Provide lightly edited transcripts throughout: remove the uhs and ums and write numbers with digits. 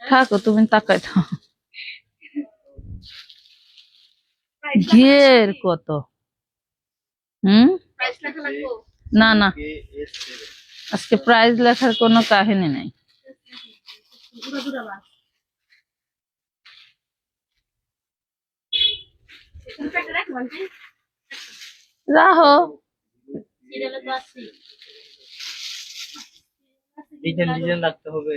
থাকো, তুমি তাকাই থাকো। ঘের কত? হুম, না না, আজকে প্রাইজ লেখার কোনো কাহিনী নাই। রাহো, ডিজাইন ডিজাইন রাখতে হবে।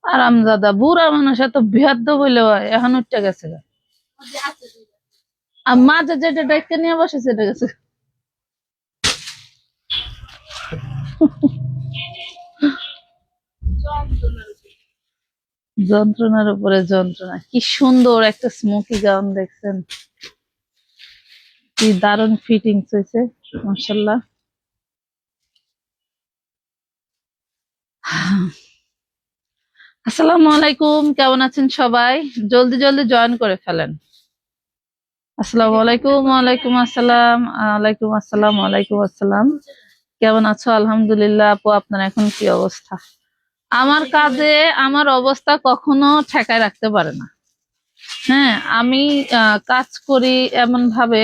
আরামজাদা বুড়া মানুষ এত বেহাদ্দ বইলে হয়, এখন উঠতে গেছে। আর মাঝে যেটা ডাইকে নিয়ে বসে সেটা গেছে। যন্ত্রণার উপরে যন্ত্রণা। কি সুন্দর একটা স্মোকি গাউন দেখছেন, কি দারুণ ফিটিংস হয়েছে, মাশাআল্লাহ। আসসালামু আলাইকুম, কেমন আছেন সবাই? জলদি জলদি জয়েন করে ফেলেন। আসসালামু আলাইকুম। ওয়ালাইকুম আসসালাম। ওয়ালাইকুম আসসালাম। ওয়ালাইকুম আসসালাম। কেমন আছো? আলহামদুলিল্লাহ। আপু, আপনার এখন কি অবস্থা? আমার কাজে আমার অবস্থা কখনো ঠেকায় রাখতে পারে না। হ্যাঁ, আমি কাজ করি এমন ভাবে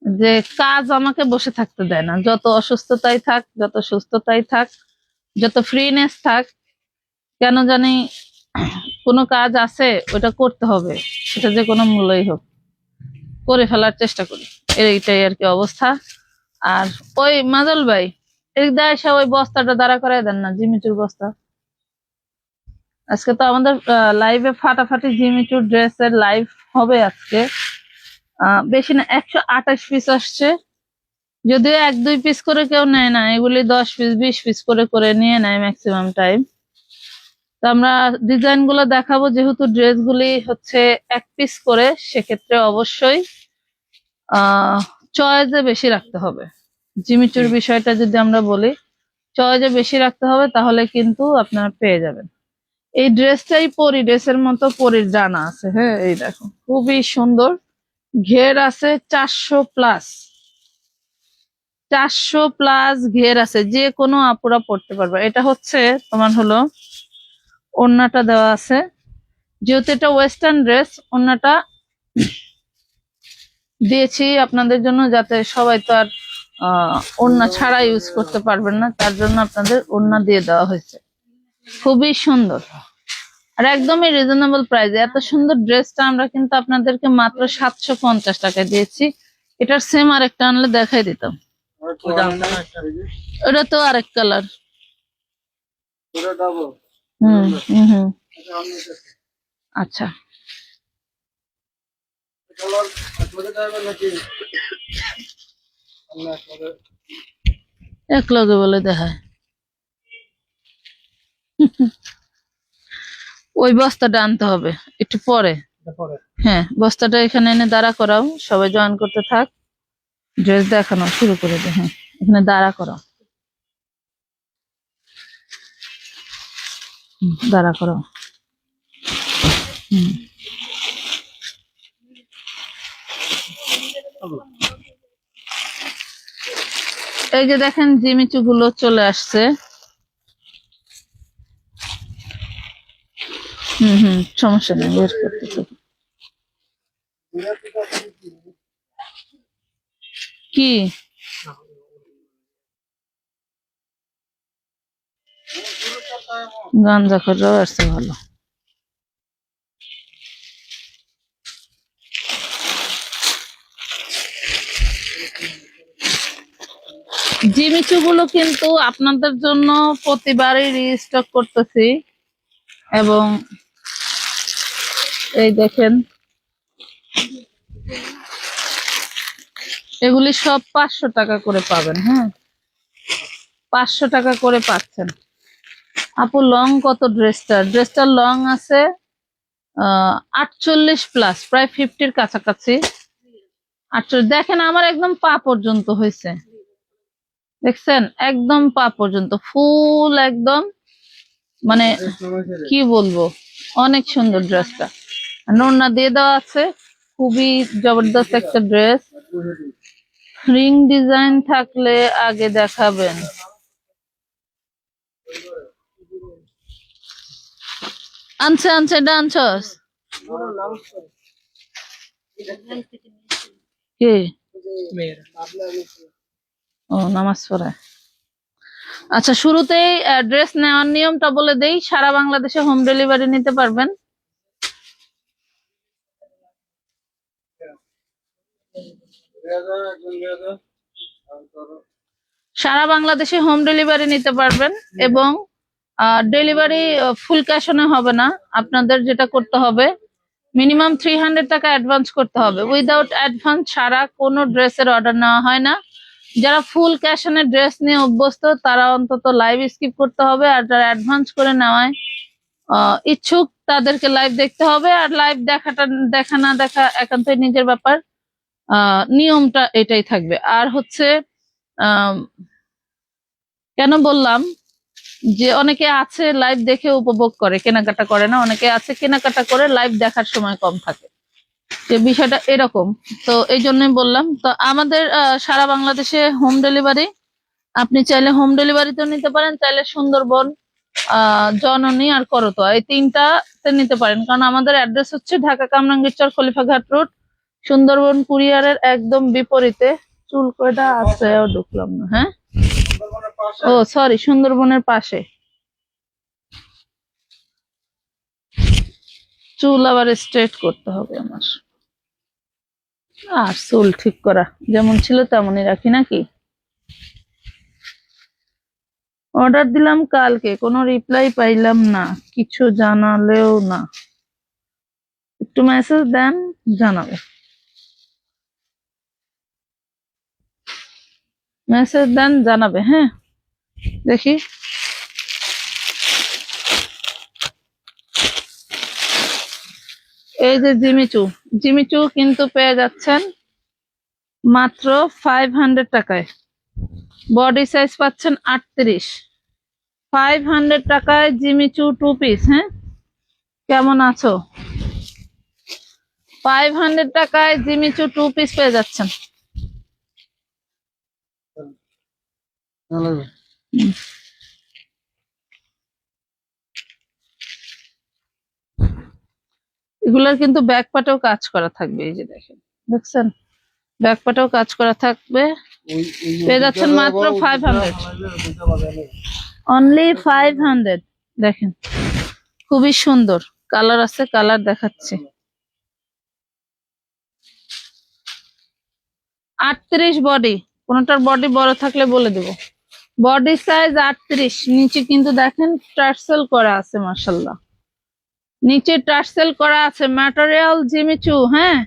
যে কাজ আমাকে বসে থাকতে দেয় না। যত অসুস্থতাই থাক, যত সুস্থতাই থাক, যত ফ্রিনেস থাক, কেন জানি কোনো কাজ আছে ওটা করতে হবে, সেটা যে কোনো মূল্যই হোক করে ফেলার চেষ্টা করি। এইটাই আর কি অবস্থা। আর ওই মাজল ভাই, এদিক দিয়ে এসে ওই বস্তাটা দাঁড়া করাই দেন না, জিমিচুর বস্তা। আজকে তো আমাদের লাইভে ফাটাফাটি জিমিচুর ড্রেসের লাইভ হবে আজকে। বেশি না, 128 পিস আসছে। যদিও 1-2 পিস করে কেউ নেয় না, এগুলি 10 পিস 20 পিস করে করে নিয়ে নেয় ম্যাক্সিমাম টাইম। তো আমরা ডিজাইন গুলো দেখাবো, যেহেতু ড্রেস গুলি হচ্ছে 1 পিস করে, সেক্ষেত্রে অবশ্যই চয়েসে বেশি রাখতে হবে। জিমিচুর বিষয়টা যদি আমরা বলি, চয়েসে বেশি রাখতে হবে, তাহলে কিন্তু আপনারা পেয়ে যাবেন। এই ড্রেসটাই পরি ড্রেসের মতো, পরির জানা আছে। হ্যাঁ, এই দেখো, খুবই সুন্দর। ঘের আছে 400+। 400+ ঘের আছে, যে কোনো আপুরা পড়তে পারবে। এটা হচ্ছে তোমার হলো ওড়নাটা দেওয়া আছে, যেহেতু এটা ওয়েস্টার্ন ড্রেস, ওড়নাটা দিয়েছি আপনাদের জন্য, যাতে সবাই তো আর ওড়না ছাড়া ইউজ করতে পারবেন না, তার জন্য আপনাদের ওড়না দিয়ে দেওয়া হয়েছে। খুবই সুন্দর আর একদমই রিজনেবল প্রাইসে। এত সুন্দর ড্রেসটা আমরা কিন্তু আপনাদেরকে মাত্র 750 টাকায় দিয়েছি। এটার সেম আরেকটা আনলে দেখাই দিতাম। ওটা তো আরেক কালার। হুম হুম হুম, আচ্ছা। এক লগে বলে দেখায়। ওই বস্তাটা আনতে হবে একটু পরে। হ্যাঁ, বস্তাটা এখানে এনে দাঁড়া করাও, সবাই জয়েন করতে থাক, ড্রেস দেখানো শুরু করে দে। হ্যাঁ, এখানে দাঁড়া করাও, দাঁড়া করাও। এই যে দেখেন, জিমিচু গুলো চলে আসছে। সমস্যা নেই, বের করতেছি। কি গাঞ্জা খররাও আসছে, ভালো। জিমিচু গুলো কিন্তু আপনাদের জন্য প্রতিবারই রিস্টক করতেছি, এবং এই দেখেন, এগুলি সব 500 টাকা করে পাবেন। হ্যাঁ, 500 টাকা করে পাচ্ছেন। আপু, লং কত ড্রেসটার লং আছে 48+, প্রায় 50-র কাছাকাছি। 48 দেখেন, আমার একদম পা পর্যন্ত হয়েছে, দেখছেন, একদম পা পর্যন্ত ফুল, একদম মানে কি বলবো, অনেক সুন্দর ড্রেসটা। ওড়না দিয়ে দেওয়া আছে, খুবই জবরদস্ত একটা ড্রেস। রিং ডিজাইন থাকলে আগে দেখাবেন। আনছে এটা আনছস কে? মেয়েরা ও নামাজ পড়ে। আচ্ছা, শুরুতেই ড্রেস নেওয়ার নিয়মটা বলে দেই। সারা বাংলাদেশে হোম ডেলিভারি নিতে পারবেন। সারা বাংলাদেশে হোম ডেলিভারি নিতে পারবেন এবং ডেলিভারি ফুল ক্যাশ অনে হবে না। আপনাদের যেটা করতে হবে, মিনিমাম 300 টাকা অ্যাডভান্স করতে হবে। উইদাউট অ্যাডভান্স ছাড়া কোনো ড্রেসের অর্ডার নেওয়া হয় না। যারা ফুল ক্যাশ অনে ড্রেস নিয়ে অভ্যস্ত তারা অন্তত লাইভ স্কিপ করতে হবে, আর যারা অ্যাডভান্স করে নেওয়ায় ইচ্ছুক তাদেরকে লাইভ দেখতে হবে। আর লাইভ দেখা না দেখা একান্তই নিজের ব্যাপার। নিয়মটা এটাই থাকবে। আর হচ্ছে কেন বললাম যে অনেকে আছে লাইভ দেখে উপভোগ করে, কেনাকাটা করে না। অনেকে আছে কেনাকাটা করে লাইভ দেখার সময় কম থাকে, যে বিষয়টা এরকম। তো এই জন্যই বললাম। তো আমাদের সারা বাংলাদেশে হোম ডেলিভারি, আপনি চাইলে হোম ডেলিভারিতেও নিতে পারেন, চাইলে সুন্দরবন, জননী আর করতোয়া এই তিনটাতে নিতে পারেন। কারণ আমাদের অ্যাড্রেস হচ্ছে ঢাকা কামরাঙ্গীরচর খলিফাঘাট রোড, সুন্দরবন কুরিয়ারের একদম বিপরীতে। চুল কয়টা আছে ঢুকলাম না। হ্যাঁ, ও সরি, সুন্দরবনের পাশে। চুল আবার স্ট্রেট করতে হবে আমার, আর চুল ঠিক করা যেমন ছিল তেমনই রাখি নাকি। অর্ডার দিলাম কালকে, কোনো রিপ্লাই পাইলাম না, কিছু জানালেও না। একটু মেসেজ দেন, জানাবো। মেসেজ দেন, জানাবে। হ্যাঁ, দেখি। এই যে জিমিচু কিন্তু পেয়ে যাচ্ছেন মাত্র 500 টাকায়। বডি সাইজ পাচ্ছেন 38। 500 টাকায় জিমিচু 2 পিস। হ্যাঁ, কেমন আছো? 500 টাকায় জিমিচু 2 পিস পেয়ে যাচ্ছেন। এগুলার কিন্তু ব্যাক পাটেও কাজ করা থাকবে। এই যে দেখছেন, ব্যাক পাটেও কাজ করা থাকবে। পেয়ে যাচ্ছেন মাত্র 500, অনলি 500। দেখেন, খুবই সুন্দর কালার আছে, কালার দেখাচ্ছে। 38 বডি, কোনটার বডি বড় থাকলে বলে দেব। Body size 38। নিচে কিন্তু দেখেন টার্সেল করা আছে, মাশাআল্লাহ। নিচে টার্সেল করা আছে, ম্যাটেরিয়াল জিমিচু। হ্যাঁ,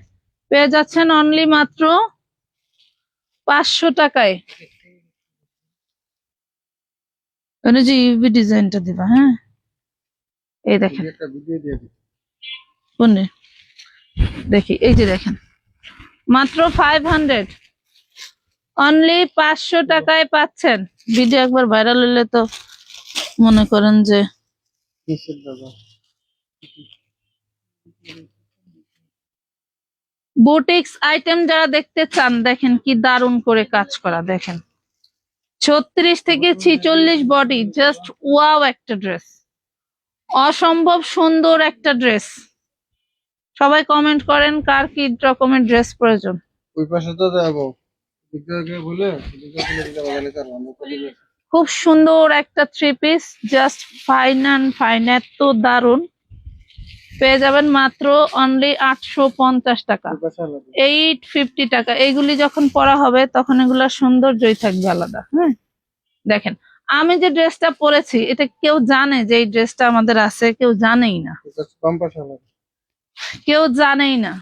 পেয়ে যাচ্ছেন অনলি মাত্র 500 টাকায়। যে ইউভি ডিজাইনটা দিবা। হ্যাঁ, এই দেখেন, কোনে দেখি, এই যে দেখেন, মাত্র 500, অনলি 500 টাকায় পাচ্ছেন। ভিডিও একবার ভাইরাল হলে তো মনে করেন যে বুটিক্স আইটেম যারা দেখতে চান, দেখেন কি দারুণ করে কাজ করা। দেখেন 36 থেকে 46 বডি, জাস্ট ওয়াও একটা ড্রেস, অসম্ভব সুন্দর একটা ড্রেস। সবাই কমেন্ট করেন কার কি রকমের ড্রেস প্রয়োজন। ওই পাশে তো যাবো বলে খুব সুন্দর একটা 3 piece, just fine and fine, এত দারুণ। পেয়ে যাবেন মাত্র অনলি 850 টাকা, 850 টাকা। এইগুলি যখন পরা হবে তখন এগুলোর সৌন্দর্যই থাকবে আলাদা। হ্যাঁ, দেখেন আমি যে ড্রেসটা পরেছি, এটা কেউ জানে যে এই ড্রেসটা আমাদের আছে? কেউ জানেই না, কেউ জানেই না।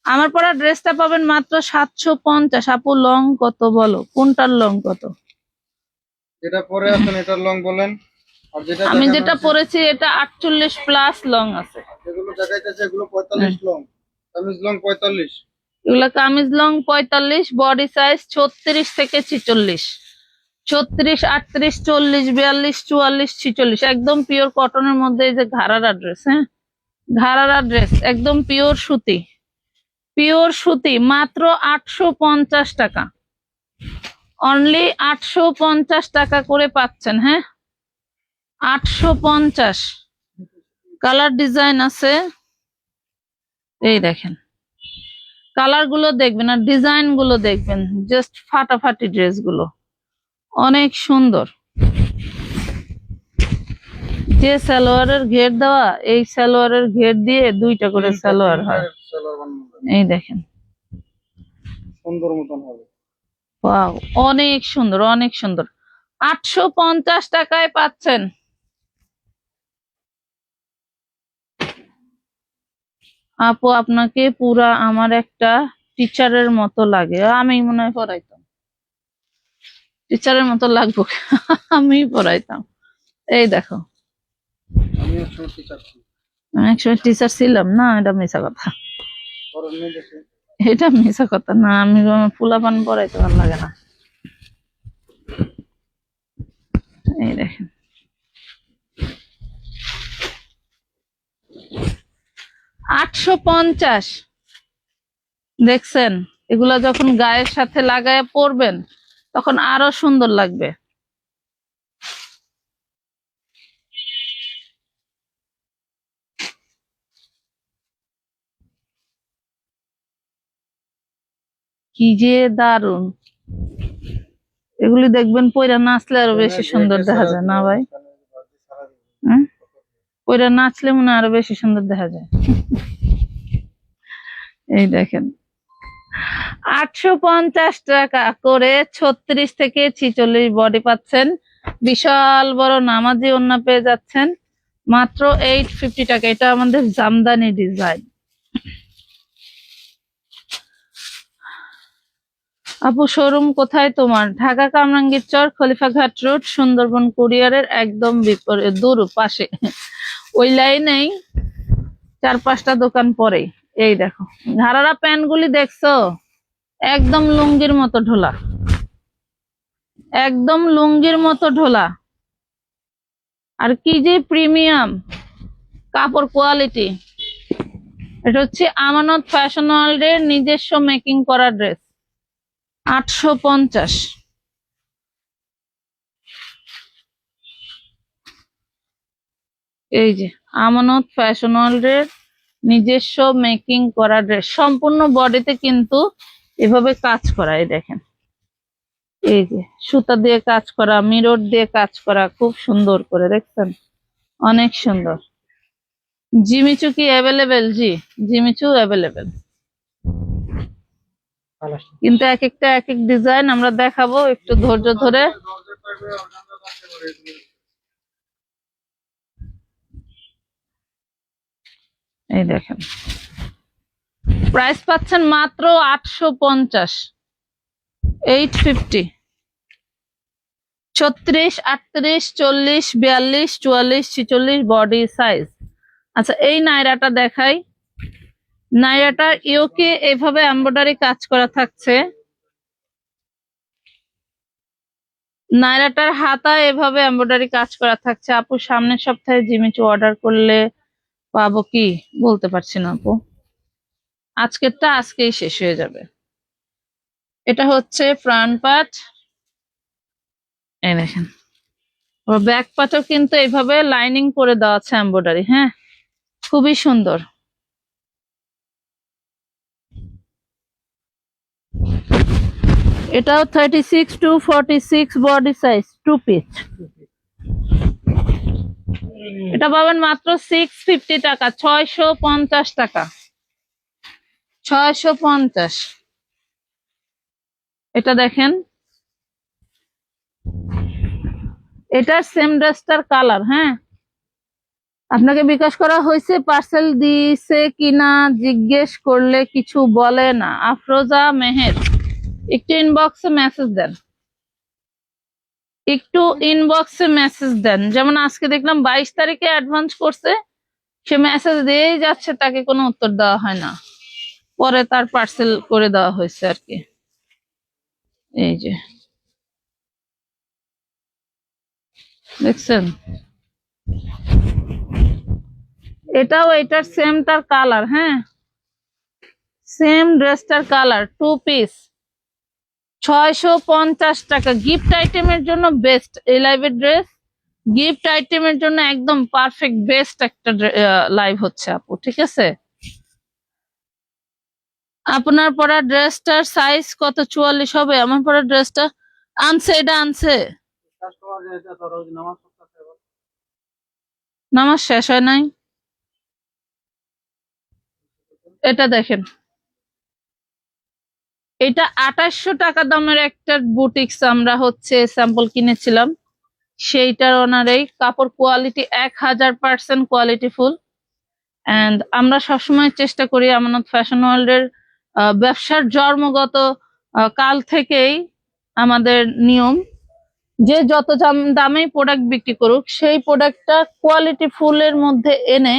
আমার পরা ড্রেসটা পাবেন মাত্র 750। আপু লং কত বলো, কোনটার লং কত? যেটা পরে আছেন এটার লং বলেন, আর যেটা আমি যেটা পরেছি এটা 48 প্লাস লং আছে। যেগুলো দেখাইতেছে এগুলো 45 লং, কামিজ লং 45। এগুলা কামিজ লং 45, বডি সাইজ 36 থেকে 46, 36, 38, 40, 42, 44, 46, একদম পিওর কটনের মধ্যে। এই যে ঘাড়ার ড্রেস। হ্যাঁ, ঘাড়ারা ড্রেস একদম পিওর সুতি, পিওর সুতি, মাত্র 850 টাকা, অনলি 850 টাকা করে পাচ্ছেন। হ্যাঁ, 850। কালার ডিজাইন আছে, এই দেখেন, কালার গুলো দেখবেন আর ডিজাইন গুলো দেখবেন, জাস্ট ফাটাফাটি ড্রেস গুলো অনেক সুন্দর। যে সালোয়ারের ঘের দেওয়া, এই সালোয়ারের ঘের দিয়ে দুইটা করে সালোয়ার হয়। সালোয়ার বানানো হবে। এই দেখেন, সুন্দর মতন হবে। ওয়াও, অনেক সুন্দর, অনেক সুন্দর। 850 টাকায় পাচ্ছেন। আপু আপনাকে পুরা আমার একটা টিচারের মতো লাগে। আমি মনে হয় পড়াইতাম, টিচারের মতো লাগবো। আমি পড়াইতাম। এই দেখো, আমি একসময় টিচার ছিলাম। আমি একসময় টিচার ছিলাম না, এটা মিছা কথা। পরে নিয়ে গেছে। এটা মিছা কথা না, আমি ফুলাপান পড়াইতে ভালো লাগে না। এই দেখেন, 850। দেখছেন, এগুলা যখন গায়ের সাথে লাগায় পরবেন তখন আরো সুন্দর লাগবে। কি যে দারুন, এগুলি দেখবেন পয়রা নাচলে আরো বেশি সুন্দর দেখা যায় না ভাই? হ্যাঁ, পয়রা নাচলে মনে হয় আরো বেশি সুন্দর দেখা যায়। এই দেখেন, 850 টাকা করে 36 থেকে 46 বডি পাচ্ছেন। বিশাল বড় নামাজি ওড়না পেয়ে যাচ্ছেন মাত্র 850 টাকা। এটা আমাদের জামদানি ডিজাইন। আপু শোরুম কোথায় তোমার? ঢাকা কামরাঙ্গীর চর, খলিফাঘাট রোড, সুন্দরবন কুরিয়ারের একদম বিপরীত, দূর পাশে, ওই লাইনেই 4-5টা দোকান পরেই। এই দেখো, ঘাড়ারা প্যান্ট গুলি দেখছো, একদম লুঙ্গির মতো ঢোলা, একদম লুঙ্গির মতো ঢোলা। আর কি যে প্রিমিয়াম কাপড় কোয়ালিটি। এটা হচ্ছে আমানত ফ্যাশন ওয়ার্ল্ডের নিজস্ব মেকিং করা ড্রেস। 850। এই যে আমানত ফ্যাশন ওয়ার্ল্ডের নিজস্ব মেকিং করা ড্রেস, সম্পূর্ণ বডিতে কিন্তু এভাবে কাজ করা। এই দেখেন, এই যে সুতা দিয়ে কাজ করা, মিরর দিয়ে কাজ করা, খুব সুন্দর করে, দেখছেন, অনেক সুন্দর। জিমিচু কি অ্যাভেলেবেল? জি, জিমিচু অ্যাভেলেবেল, কিন্তু এক একটা এক এক ডিজাইন আমরা দেখাবো, একটু ধৈর্য ধরে। এই দেখেন, প্রাইস পাচ্ছেন মাত্র 850, 850। 36, 38, 40, 42, 44, 46 বডি সাইজ। আচ্ছা, এই নায়রাটা দেখাই। নায়রাটা ইয়োকে এভাবে এমব্রয়ডারি কাজ করা থাকছে, নায়রাটার হাতা এভাবে এমব্রয়ডারি কাজ করা থাকছে। আপু সামনের সপ্তাহে জিমিচু অর্ডার করলে পাবো কি বলতে পারছি না আপু, আজকেরটা আজকেই শেষ হয়ে যাবে। এটা হচ্ছে ফ্রন্ট পার্ট, এই দেখেন, ব্যাক পার্টও কিন্তু এইভাবে লাইনিং করে দেওয়া আছে এমব্রয়ডারি। হ্যাঁ, খুবই সুন্দর। এটাও 36 to 46 বডি সাইজ, 2 পিস। এটা পাবেন মাত্র 650 টাকা, 650 টাকা, 650। এটা দেখেন, এটার সেম ড্রেসটার কালার। হ্যাঁ, আপনাকে বিকাশ করা হয়েছে, পার্সেল দিয়েছে কিনা জিজ্ঞেস করলে কিছু বলে না। আফরোজা মেহের, একটু ইনবক্সে মেসেজ দেন, একটু ইনবক্সে মেসেজ দেন। যেমন আজকে দেখলাম 22 তারিখে অ্যাডভান্স করছে, সে মেসেজ দিয়েই যাচ্ছে, তাকে কোনো উত্তর দেওয়া হয় না, পরে তার পার্সেল করে দেওয়া হয়েছে আর কি। এই যে দেখছেন, এটাও এটার সেম তার কালার, হ্যাঁ সেম ড্রেসটার কালার, 2 পিস 650 টাকা। গিফট আইটেমের জন্য বেস্ট এই লাইভের ড্রেস, গিফট আইটেমের জন্য একদম পারফেক্ট বেস্ট একটা লাইভ হচ্ছে আপু, ঠিক আছে। আপনার পরা ড্রেসটার সাইজ কত? 44 হবে? আমার পরা ড্রেসটা আনছে, এটা আনছে, কাস্টমার যেটা ধরো নামাজ পড়তেছে এবার নামাজ শেষ হয় নাই। এটা দেখেন, এটা 2800 টাকা দামের একটা বুটিক্স আমরা হচ্ছে স্যাম্পল কিনেছিলাম, সেইটার ওনার এই কাপড় কোয়ালিটি 1000% কোয়ালিটি ফুল। এন্ড আমরা সবসময় চেষ্টা করি আমানত ফ্যাশন ওয়ার্ল্ডের ব্যবসার জন্মগত কাল থেকেই আমাদের নিয়ম যে যত দামেই প্রোডাক্ট বিক্রি করুক সেই প্রোডাক্টটা কোয়ালিটি ফুলের মধ্যে এনে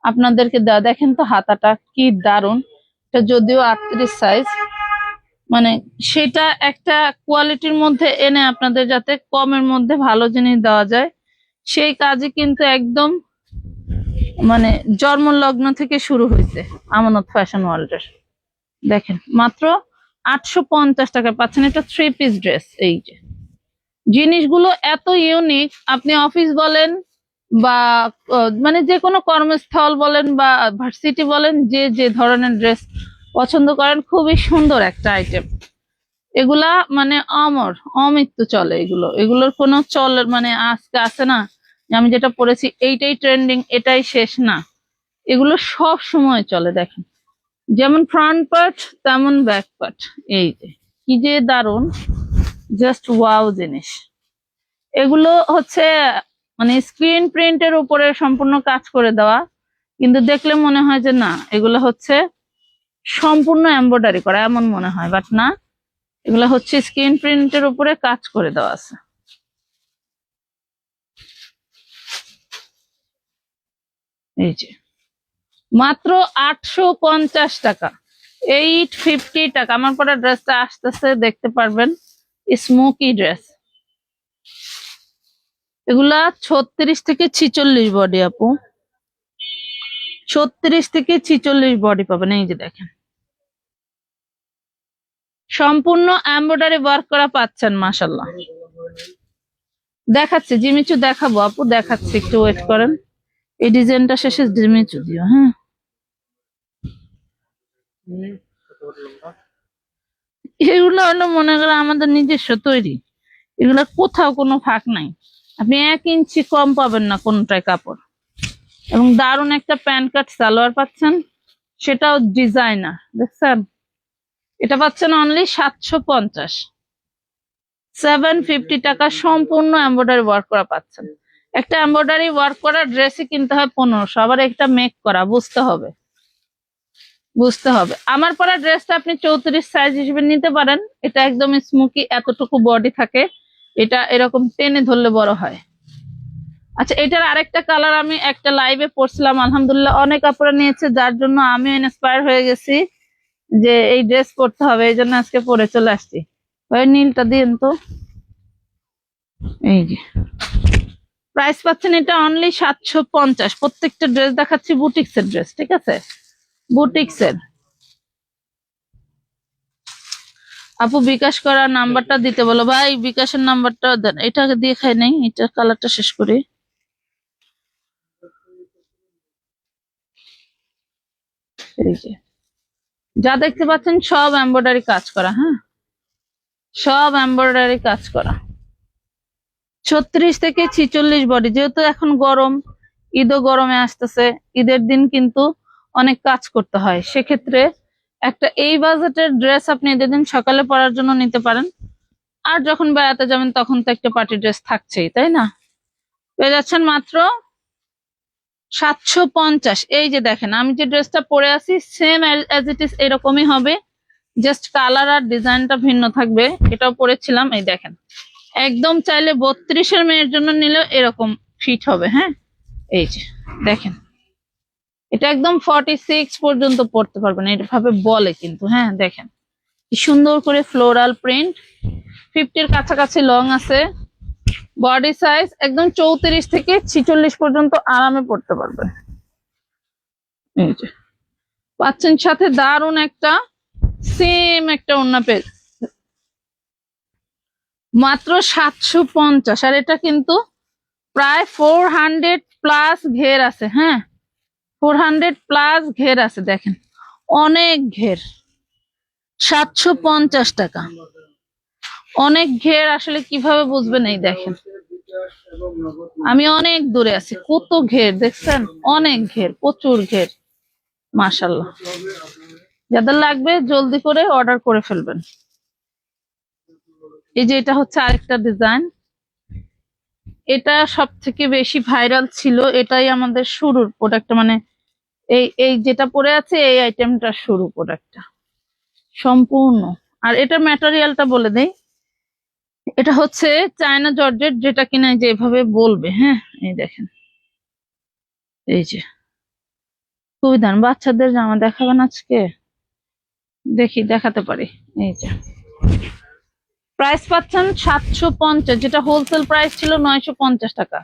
আপনাদেরকে দেওয়া। দেখেন তো হাতাটা কি দারুণ, এটা যদিও 38 সাইজ, মানে সেটা একটা কোয়ালিটির মধ্যে এনে আপনাদের যাতে কমের মধ্যে ভালো জিনিস দেওয়া যায় সেই কাজে কিন্তু একদম মানে জন্মলগ্ন থেকে শুরু হয়েছে আমানত ফ্যাশন ওয়ার্ল্ডের। দেখেন মাত্র 850 টাকায় পাচ্ছেন এটা 3 পিস ড্রেস। এই যে জিনিসগুলো এত ইউনিক, আপনি অফিস বলেন বা মানে যে কোনো কর্মস্থল বলেন বা ভার্সিটি বলেন, যে যে ধরনের ড্রেস পছন্দ করেন, খুবই সুন্দর একটা আইটেম। এগুলা মানে অমর অমৃত্যু চলে, এগুলোর কোনো মানে আজকে আছে না যে আমি যেটা পরেছি এইটাই ট্রেন্ডিং এটাই শেষ, না, এগুলো সব সময় চলে। দেখেন যেমন ফ্রন্ট পার্ট তেমন ব্যাক পার্ট, এই যে কি যে দারুন, জাস্ট ওয়াও জিনিস। এগুলো হচ্ছে মানে স্ক্রিন প্রিন্টের উপরে সম্পূর্ণ কাজ করে দেওয়া, কিন্তু দেখলে মনে হয় যে না এগুলো হচ্ছে সম্পূর্ণ এমব্রয়ডারি করা, এমন মনে হয়, বাট না, এগুলো হচ্ছে স্ক্রিন প্রিন্টের উপরে কাজ করে দেওয়া আছে। এই যে মাত্র 850 টাকা, 850 টাকা। আমার পরে ড্রেসটা আসতেছে দেখতে পারবেন, স্মোকি ড্রেস। এগুলা 36 থেকে 46 বডি আপু, 36 থেকে 46 বডি পাবেন। এই যে দেখেন সম্পূর্ণ এমব্রয়ডারি ওয়ার্ক করা পাচ্ছেন, মাশাল্লাহ। দেখাচ্ছি জিমিচু দেখাবো আপু, দেখাচ্ছি, একটু ওয়েট করেন। এই ডিজাইনটা শেষে জিমিচু দিও, হ্যাঁ। এগুলো হলো মনে করেন আমাদের নিজস্ব তৈরি, এগুলা কোথাও কোনো ফাঁক নাই, আপনি 1 ইঞ্চি কম পাবেন না কোনটায় কাপড়। এবং দারুণ একটা প্যান্ট কাট সালোয়ার পাচ্ছেন, সেটাও ডিজাইনার, দেখছেন। এটা পাচ্ছেন অনলি 750, 750 টাকা সম্পূর্ণ এমব্রয়ডারি ওয়ার্ক করা পাচ্ছেন। একটা এমব্রয়ডারি ওয়ার্ক করা ড্রেসই কিনতে হয় 1500, আবার একটা মেক করা, বুঝতে হবে। আমার পরা ড্রেসটা আপনি 34 সাইজ হিসেবে নিতে পারেন, এটা একদম স্মোকি, এতটুকু বডি থাকে, এটা এরকম টেনে ধরলে বড় হয়। আচ্ছা এটার আরেকটা কালার আমি একটা লাইভে পড়ছিলাম, আলহামদুলিল্লাহ অনেক আপুরা নিয়েছে, যার জন্য আমিও ইন্সপায়ার হয়ে গেছি যে এই ড্রেস পরতে হবে, এই জন্য আজকে পরে চলে আসছি। ভাই নীলটা দিন তো। এই যে প্রাইস পাচ্ছেন এটা অনলি 750। প্রত্যেকটা ড্রেস দেখাচ্ছি বুটিক্সের ড্রেস, ঠিক আছে, বুটিক্সের। আপু বিকাশ করা নাম্বারটা দিতে বলো, ভাই বিকাশের নাম্বারটা দেন, এটা দিয়ে খাই নাই, এটা কালারটা শেষ করি। এই যে যা দেখতে পাচ্ছেন সব এমব্রয়ডারি কাজ করা, হ্যাঁ সব এমব্রয়ডারি কাজ করা। 36 থেকে 46 বডি, যেহেতু এখন গরম, ঈদও গরমে আসতেছে, ঈদের দিন কিন্তু অনেক কাজ করতে হয়, সেক্ষেত্রে একটা এই বাজেটের ড্রেস আপনি ঈদের দিন সকালে পরার জন্য নিতে পারেন। আর যখন বেড়াতে যাবেন তখন তো একটা পার্টি ড্রেস থাকছেই, তাই না। পেয়ে যাচ্ছেন মাত্র 750। এই যে দেখেন আমি যে ড্রেসটা পরে আছি সেম অ্যাজ ইট ইজ এরকমই হবে, জাস্ট কালার আর ডিজাইনটা ভিন্ন থাকবে। এটাও পরেছিলাম, এই দেখেন একদম চাইলে 32-এর মেয়ের জন্য নিলেও এরকম ফিট হবে, হ্যাঁ। এই যে দেখেন এটা একদম 46 পর্যন্ত পড়তে পারবেন, এইভাবে বলে কিন্তু, হ্যাঁ দেখেন কি সুন্দর করে ফ্লোরাল প্রিন্ট, 50-এর কাছাকাছি লং আছে, বডি সাইজ একদম 34 থেকে 46 পর্যন্ত আরামে পড়তে পারবেন। এই যে পাচ্ছেন সাথে দারুন একটা সেম একটা ওড়না পেজ, মাত্র 750। আর এটা কিন্তু প্রায় 400 প্লাস ঘের আছে। হ্যাঁ, 400 প্লাস ঘের আছে, দেখেন অনেক ঘের। 750 টাকা, অনেক ঘের। আসলে কিভাবে বুঝবেন? এই দেখেন, আমি অনেক দূরে আছি, কত ঘের দেখছেন, অনেক ঘের, প্রচুর ঘের, মাশাআল্লাহ। যাদের লাগবে জলদি করে অর্ডার করে ফেলবেন। এই যে এটা হচ্ছে আরেকটা ডিজাইন, এটা সব থেকে বেশি ভাইরাল ছিল, এটাই আমাদের শুরুর প্রোডাক্ট, মানে এই এই যেটা পরে আছে এই আইটেমটা শুরু প্রোডাক্টটা সম্পূর্ণ। আর এটার ম্যাটেরিয়ালটা বলে দেই, এটা হচ্ছে চায়না জর্জেট, যেটা কিনা এই যে এভাবে বলবে। হ্যাঁ, এই দেখেন, এই যে খুবই দারুণ। বাচ্চাদের জামা দেখাবেন আজকে? দেখি, দেখাতে পারি। এই যে প্রাইস পাচ্ছেন 750, যেটা হোলসেল প্রাইস ছিল 950 টাকা,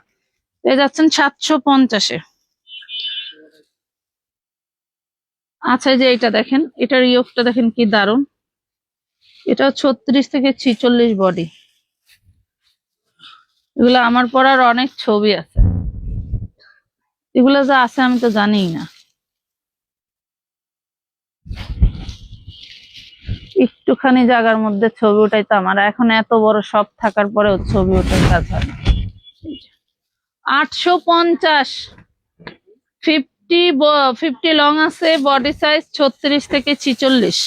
পেয়ে যাচ্ছেন 750-এ। আচ্ছা, এই যে এটা দেখেন, এটার ইয়োগটা দেখেন কি দারুণ। এটা 36 থেকে 46 বডি। এগুলো আমার পরার অনেক ছবি আছে, এগুলো যা আছে আমি তো জানিই না। একটুখানি জায়গার মধ্যে ছবি উঠাইতাম, আর এখন এত বড় সব থাকার পরেও ছবি ওঠার কাজ হয় না। 850, 50 লং আছে, বডি সাইজ 36 থেকে 46,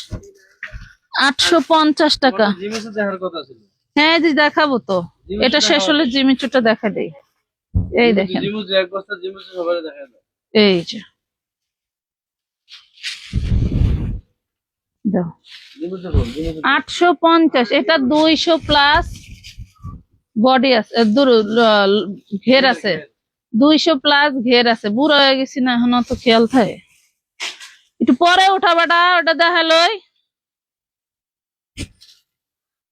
850 টাকা। জিনিস দেখার কথা ছিল। হ্যাঁ জি, দেখাবো তো। এটা শেষ হলে জিমিচুটা দেখা দেই। এই দেখেন, জিনিস এক বস্তা জিনিস সবাই দেখা যায়। এই যে দাও, জিনিস দেখো, জিনিস 850। এটা 200 প্লাস বডি আছে, ঘের আছে, 200 প্লাস ঘের আছে। বুড়ো হয়ে গেছি না, এখন তো খেয়াল থাকে। একটু পরে উঠাবাটা, ওটা দেখালোই।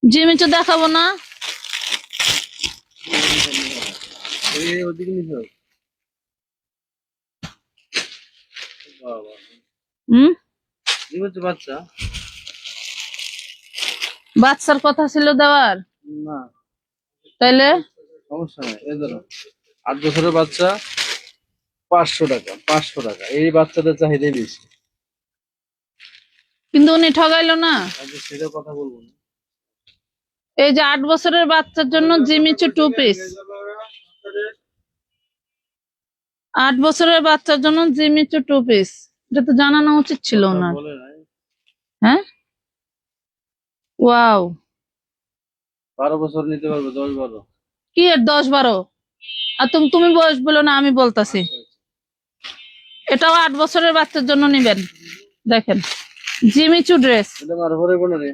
জিমিচু দেখাবো না? এই ওদিকে নিছো। বাবা, হুম, জিনিস বাচ্চা বাচ্চার কথা ছিল দেওয়ার, না, তাইলে সমস্যা নাই। এই ধরো 8 বছরের বাচ্চা 500 টাকা, 500 টাকা। এই বাচ্চাদের চাহিদা বেশি। কিন্তু উনি ঠগাইলো না। আজকে সেটা কথা বলবো না। এই যে 8 বছরের বাচ্চার জন্য জিমিচু 2 পিস, 8 বছরের বাচ্চার জন্য জিমিচু 2 পিস, এটা তো জানানো উচিত ছিল না। বলে নাই। হ্যাঁ, ওয়াও, 12 বছর নিতে পারবে, 10 12। কি এর 10 12? আর তুমি বয়স বলো না, আমি বলতাছি। এটাও 8 বছরের বাচ্চার জন্য নিবেন। দেখেন জিমিচু ড্রেস, এটা মার পরে কোন রে?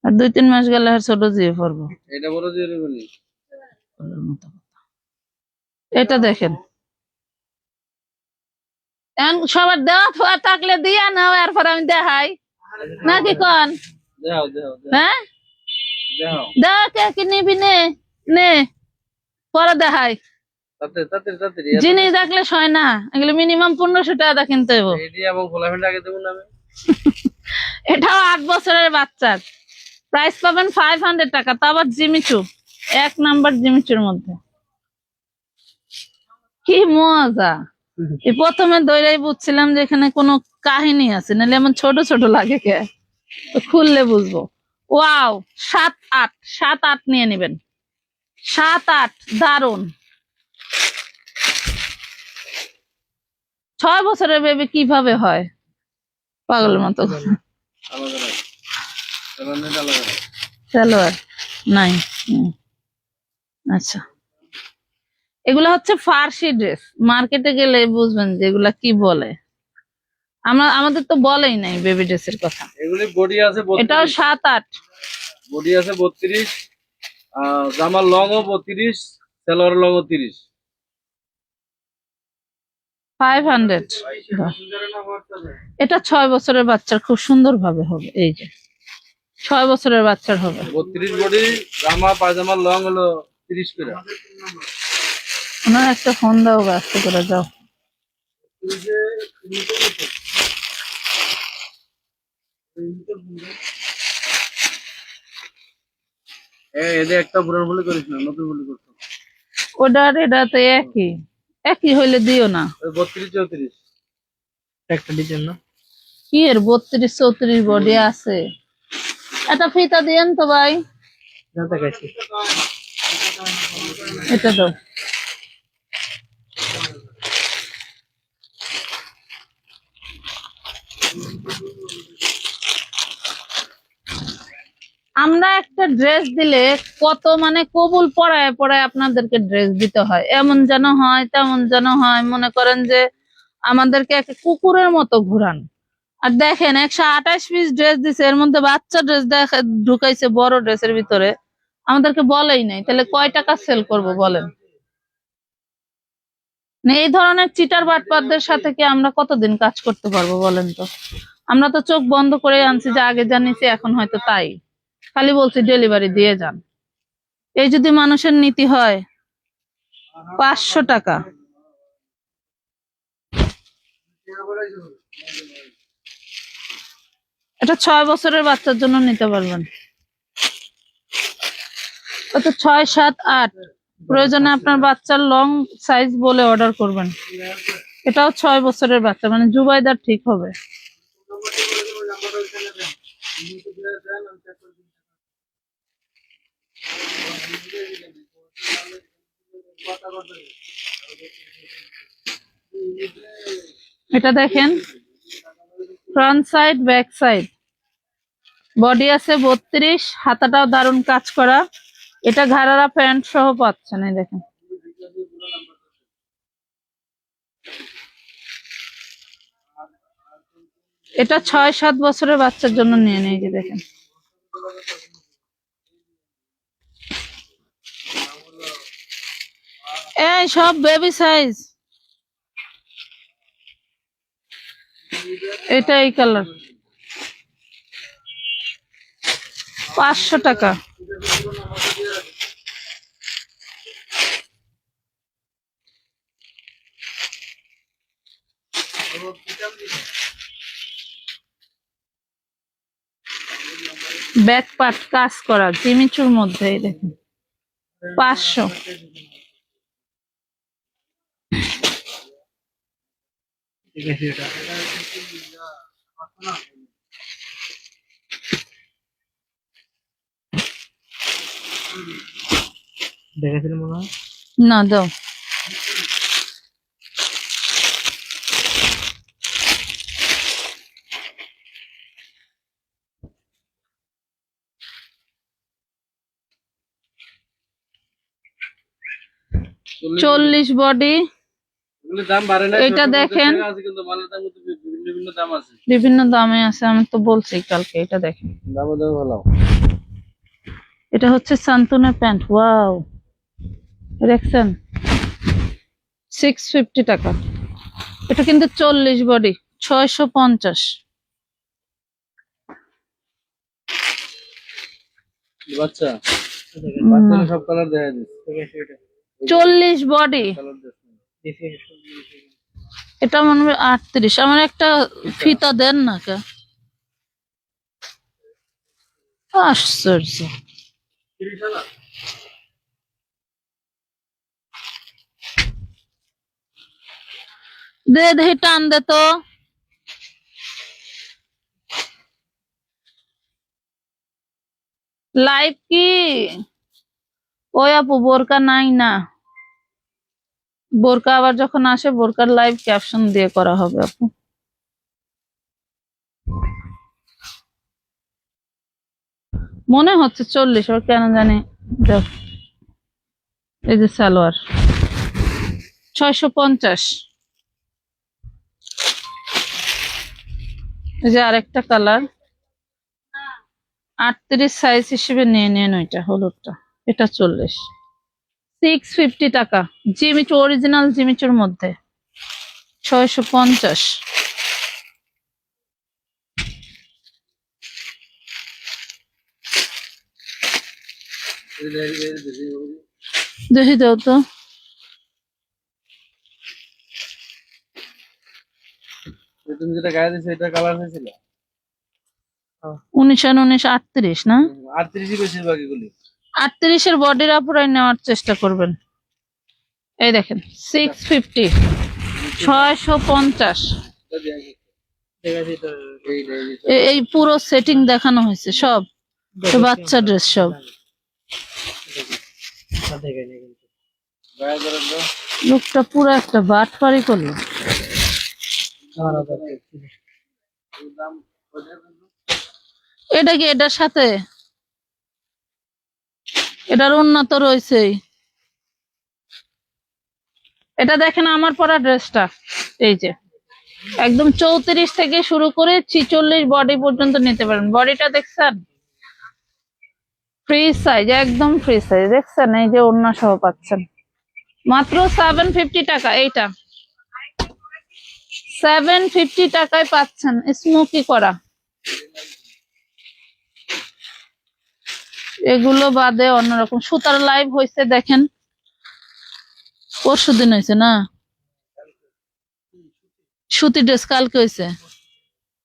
আর 2-3 মাস গেলে আর ছোট জিয়ে পড়বো। এটা বড় দিয়ে রেবনি। এটা দেখেন, এখন সবার দেওয়া ফোয়া থাকলে দিয়া নাও, এরপর আমি দেখাই নাকি কোন? দাও দাও হ্যাঁ, দাও। দেওয়া কে কি নিবি? নে নে, পরে দেখাই। তাতে তাতে তাতে জিনিস দেখলে হয় না, এগুলো মিনিমাম 1500 টাকা কিনতে হবে। এডি এবং খোলাফেন্ড আগে দেব না আমি। এটাও 8 বছরের বাচ্চার, প্রাইস পাবেন 500 টাকা, তা আবার জিমিচু, 1 নাম্বার জিমিচুর মধ্যে। কি মজা! এই প্রথমে দইরাই বুঝছিলাম যে এখানে কোনো কাহিনী আছে, নাহলে এমন ছোট ছোট লাগে কে, তো খুললে বুঝবো। ওয়াও, 7-8, 7-8 নিয়ে নেবেন, 7-8, দারুন। 6 বছরের বেবি কিভাবে হয় পাগলের মতো? আলাদা না, সালানের আলাদা না। সালোয়ার নাই। আচ্ছা, এগুলা হচ্ছে ফার্সি ড্রেস, মার্কেটে গেলে বুঝবেন যে এগুলা কি বলে। আমাদের তো বলেই নাই বেবি ড্রেসের কথা। এগুলি বডি আছে 32, এটাও 7-8, বডি আছে 32, জামার লং ও 32, সালোয়ার লং ও 30। 500। এটা 6 বছরের বাচ্চার খুব সুন্দর ভাবে হবে, এই যে 6 বছরের বাচ্চার হবে। 32 বডি, জামা পায়জামার লং হলো 30 করে। ওনার একটা ফোন দাও, ব্যস্ত করে যাও। এদের একটা পুরান ভুলি করিস না, নতুন ভুলি করছো। ওটা আর এটা তো একই, একই হইলে দিও না। ওই 32 34 একটা ডিজাইন না? কি এর 32 34 বডি আছে? এটা ফিতা দিয়েন তো ভাই, না দেখাইছি। এটা দাও। আমরা একটা ড্রেস দিলে কত মানে কবুল পড়ায় পড়ায় আপনাদেরকে ড্রেস দিতে হয়, এমন যেন হয় তেমন যেন হয়, মনে করেন যে আমাদেরকে একটা কুকুরের মতো ঘুরান। আর দেখেন 128 পিস ড্রেস দিছে, এর মধ্যে বাচ্চা ড্রেস ঢুকাইছে বড় ড্রেসের ভিতরে, আমাদেরকে বলেই নাই, তাহলে কয় টাকা সেল করব বলেন? না, এই ধরনের চিটার বাটপারদের সাথে কি আমরা কতদিন কাজ করতে পারবো বলেন তো? আমরা তো চোখ বন্ধ করে আনছি যে আগে জানিছি, এখন হয়তো তাই খালি বলছি ডেলিভারি দিয়ে যান। এই যদি মানুষের নীতি হয়, 500 টাকা। এটা 6 বছরের বাচ্চার জন্য নিতে পারবেন। এটা 6 7 8, প্রয়োজনে আপনার বাচ্চার লং সাইজ বলে অর্ডার করবেন। এটাও 6 বছরের বাচ্চা, মানে জুবাইদার ঠিক হবে। এটা দেখেন, front side back side, body আছে 32, হাতাটাও দারুণ কাজ করা। এটা ঘাড়ারা প্যান্ট সহ পাচ্ছেন, এই দেখেন। এটা 6 7 বছরের বাচ্চার জন্য নিয়ে নেই, যে দেখেন। এই সব বেবি সাইজ। এটা এই কালার, 500 টাকা। ব্যাক পার্ট কাজ করা জিমিচুর মধ্যে, এই দেখেন 500। ঠিক আছে এটা। দেখেছিলাম মনে হয়। না দাও। চল্লিশ বডি, এগুলোর দাম বাড়ে না, এটা 650 দেখেন। টাকা আছে, কিন্তু মালের দাম কিন্তু বিভিন্ন বিভিন্ন দাম আছে। বিভিন্ন দামে আছে, আমি তো বলছি কালকে। এটা দেখেন, দামে দামে ভালো। এটা হচ্ছে সান্তুনের প্যান্ট। ওয়াও, দেখছেন? 650 টাকা। এটা কিন্তু 40 বডি, 650। বাচ্চা বাচ্চা সব কালার দেখা দিচ্ছে। ঠিক আছে এটা। 40 বডি, কালার দেখুন। দেখি। এটা মনে হয় 38। আমার একটা ফিতা দেন না কে? আশ্চর্য। দে দেখি, টান দে তো। লাইভ কি? ওই আপু বোরকা নাই না, বোরকা আবার যখন আসে বোরকার লাইভ ক্যাপশন দিয়ে করা হবে আপু। মনে হচ্ছে 40, ওর কেন জানি। দেখ, এই যে সালোয়ার 650। এই যে আরেকটা কালার, 38 সাইজ হিসেবে নিয়ে নেন ওইটা, হলুদটা। এটা 40, 650 টাকা। জিমিচু, অরিজিনাল জিমিচুর মধ্যে 650। দেখি দাও তো। তুমি যেটা গায়ে দিছো এটা কালার হয়েছিল 19 38 না? 38ই বেশিরভাগ এগুলি। 38-এর বডির আপুরাই নেওয়ার চেষ্টা করবেন। এই দেখেন 650, 650। এটা দিয়ে আসো। দেখাচ্ছি তো। এই নে, এই যে এই পুরো সেটিং দেখানো হয়েছে সব, দেখাচ্ছি বাচ্চা আমরা। ড্রেস সব। না, দেখাইনি কিন্তু। গায়ে ধরেন তো। লোকটা পুরো একটা বাটপারি করলো। 4000 টাকা ছিল। এর দাম কত? এটা কি এটার সাথে? এটার উন্নত রয়েছে। এটা দেখেন আমার পরা ড্রেসটা, এই যে একদম 34 থেকে শুরু করে 46 বডি পর্যন্ত নিতে পারেন। বডিটা দেখছেন? ফ্রি সাইজ, একদম ফ্রি সাইজ। দেখছেন? এই যে ওড়না সহ পাচ্ছেন মাত্র 750 টাকা। এইটা 750 টাকায় পাচ্ছেন, স্মোকি করা। এগুলো বাদে অন্যরকম সুতার লাইভ হয়েছে দেখেন, পরশুদিন হয়েছে না? সুতি ড্রেস কালকে হয়েছে।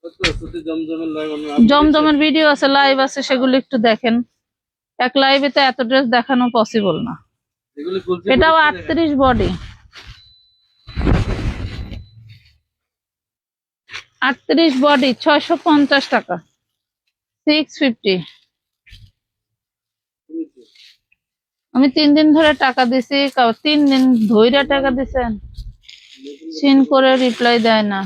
কত সুতি জমজমের লাগানো জমজমের ভিডিও আছে, লাইভ আছে, সেগুলো একটু দেখেন। এক লাইভে তো এত ড্রেস দেখানো পসিবল না। এগুলি খুলছি এটাও 38 বডি, 38 বডি 650 টাকা, 650। আমি 3 দিন ধরে টাকা দিছি, 3 দিন ধইরা টাকা দিছেন, সিন করে রিপ্লাই দেয় না।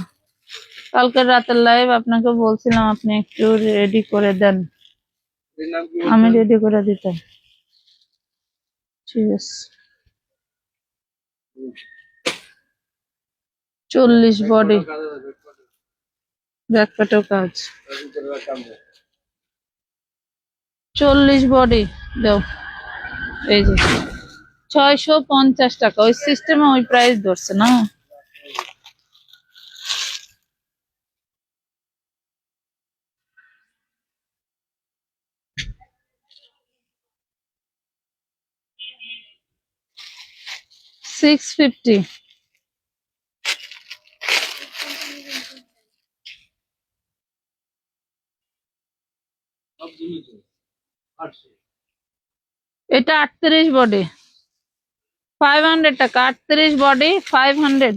কালকে রাতের লাইভ আপনাকে বলছিলাম আপনি একটু রেডি করে দেন, এর নাম কি আমি বলছেন? রেডি করে দিতাম। ঠিক আছে। 40 বডি, ব্যাক প্যাটেও কাজ। 40 বডি দাও। এই যে 650 টাকা, ওই সিস্টেমে ওই প্রাইস ধরছে না। $650। সব জিনিস 800 এটা 38 বডি, 500 টাকা। 38 বডি 500।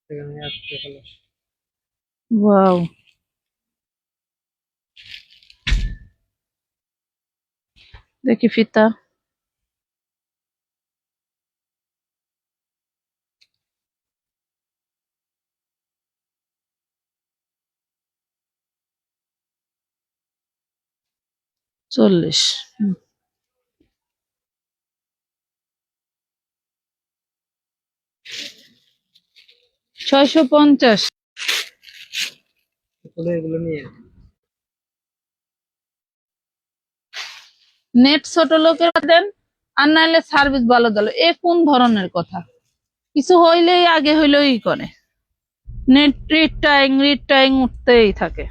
সেখানে আসছে কালার। ওয়াও, দেখি ফিতা। চল্লিশ। 650। তাহলে এগুলো নিয়ে নেট ছোট লোকের দেন, আর নাহলে সার্ভিস ভালো দিল। এ কোন ধরনের কথা? কিছু হইলেই আগে হইলেই করে, নেট রিটাইং উঠতেই থাকে।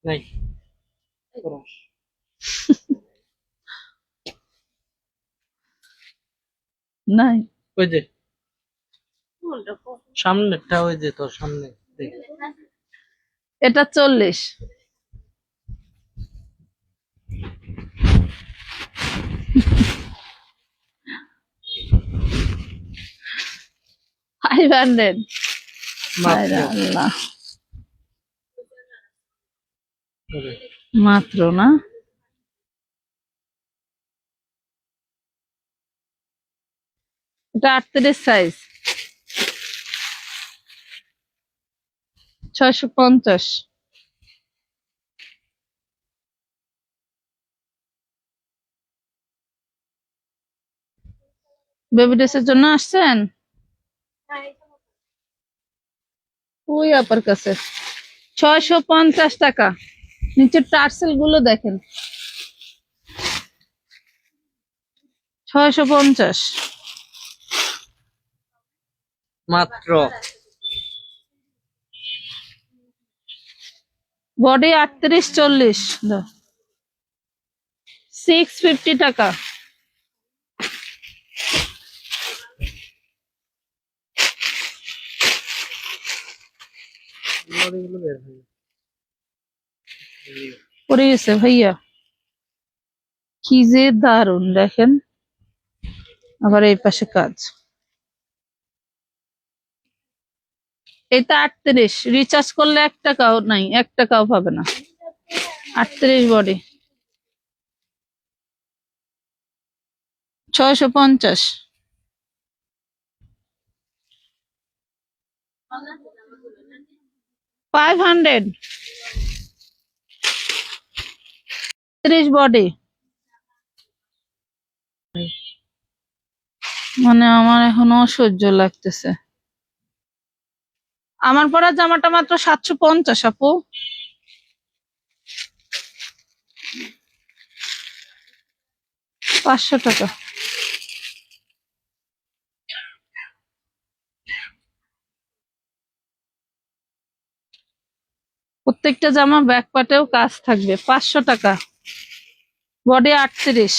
নাই করো। নাই, ওই যে সামনেরটা, ওই যে তোর সামনে দেখ। এটা 40। $500। মাত্র। আল্লাহ, ওই যে, মাত্র না? এটা 38 সাইজ, 650। বেবি ড্রেসের জন্য আসছেন? ওই আপার কাছে 650 টাকা। নিচের টার্সেল গুলো দেখেন, 650। মাত্র বডি 38 40, 650 টাকা। এগুলো বের হয়ে পড়ে গেছে ভাইয়া, কি যে দারুন দেখেন। আবার এই পাশে কাজ। এটা 38, রিচার্জ করলে 1 টাকাও নাই, 1 টাকাও পাবে না। 38 বডি 650। 500 30 বডি। মানে আমার এখন অসহ্য লাগতেছে। আমার পরা জামাটা মাত্র 750 আপু। ৳500। প্রত্যেকটা জামা ব্যাক পার্টেও কাজ থাকবে। 500 টাকা, বডি 38।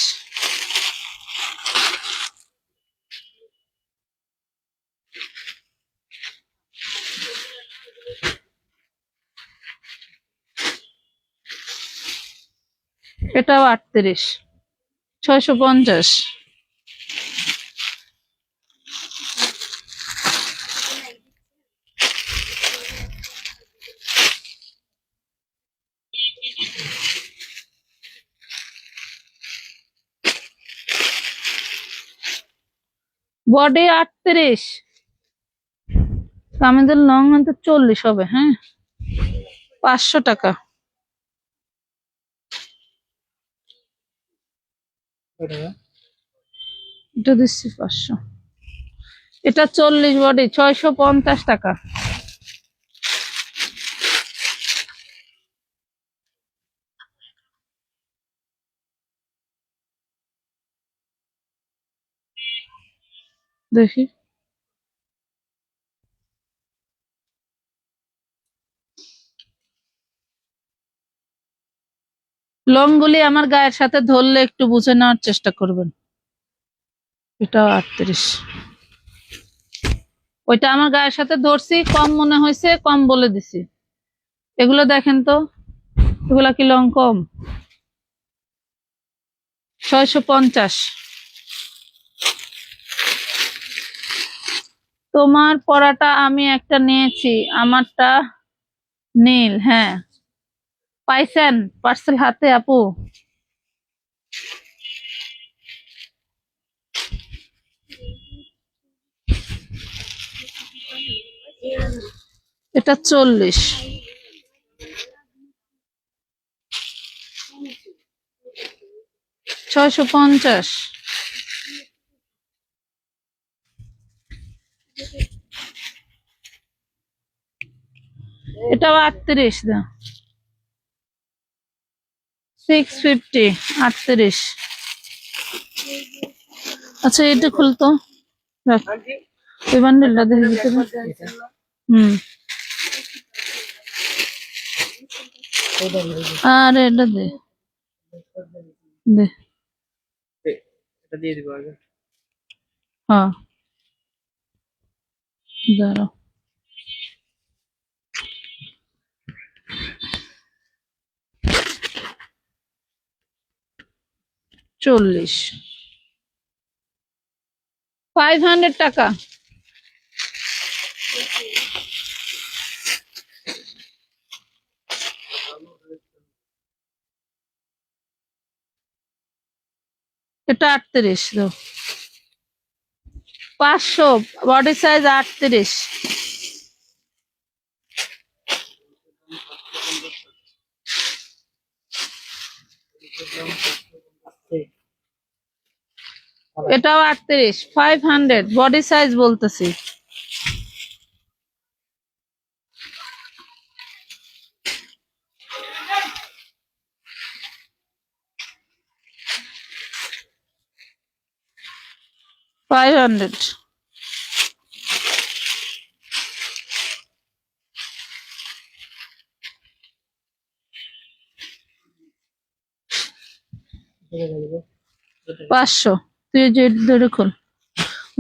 এটাও 38, 650। বডি 38, কামিজের লং হয়তো 40 হবে। হ্যাঁ, 500 টাকা। এটা দিচ্ছি 500। এটা 40 বডি 650 টাকা। দেখি লং গুলি আমার গায়ের সাথে ধরলে একটু বুঝে নেওয়ার চেষ্টা করবেন। এটাও 38। ওইটা আমার গায়ের সাথে ধরছি, কম মনে হয়েছে, কম বলে দিছি। এগুলো দেখেন তো, এগুলা কি লং কম? 650। তোমার পরাটা আমি একটা নিয়েছি, আমারটা নীল। হ্যাঁ, পাইছেন পার্সেল হাতে আপু? এটা 40, 650। এটাও 38 দাও, 650, 38। আচ্ছা এটা খুলতো, রাখ। ওই বান্ডেলটা দেখে ভিতরে। আর এটা দে দে। এটা দিয়ে দিব আগে। হ্যাঁ, দাঁড়াও। $40, 500 টাকা। এটা 38 দাও, 500, বডি সাইজ 38। এটাও 38, 500, বডি সাইজ বলতেছি। $500। এটা দিয়ে দিব। 500। তুই যে ধরে খোল,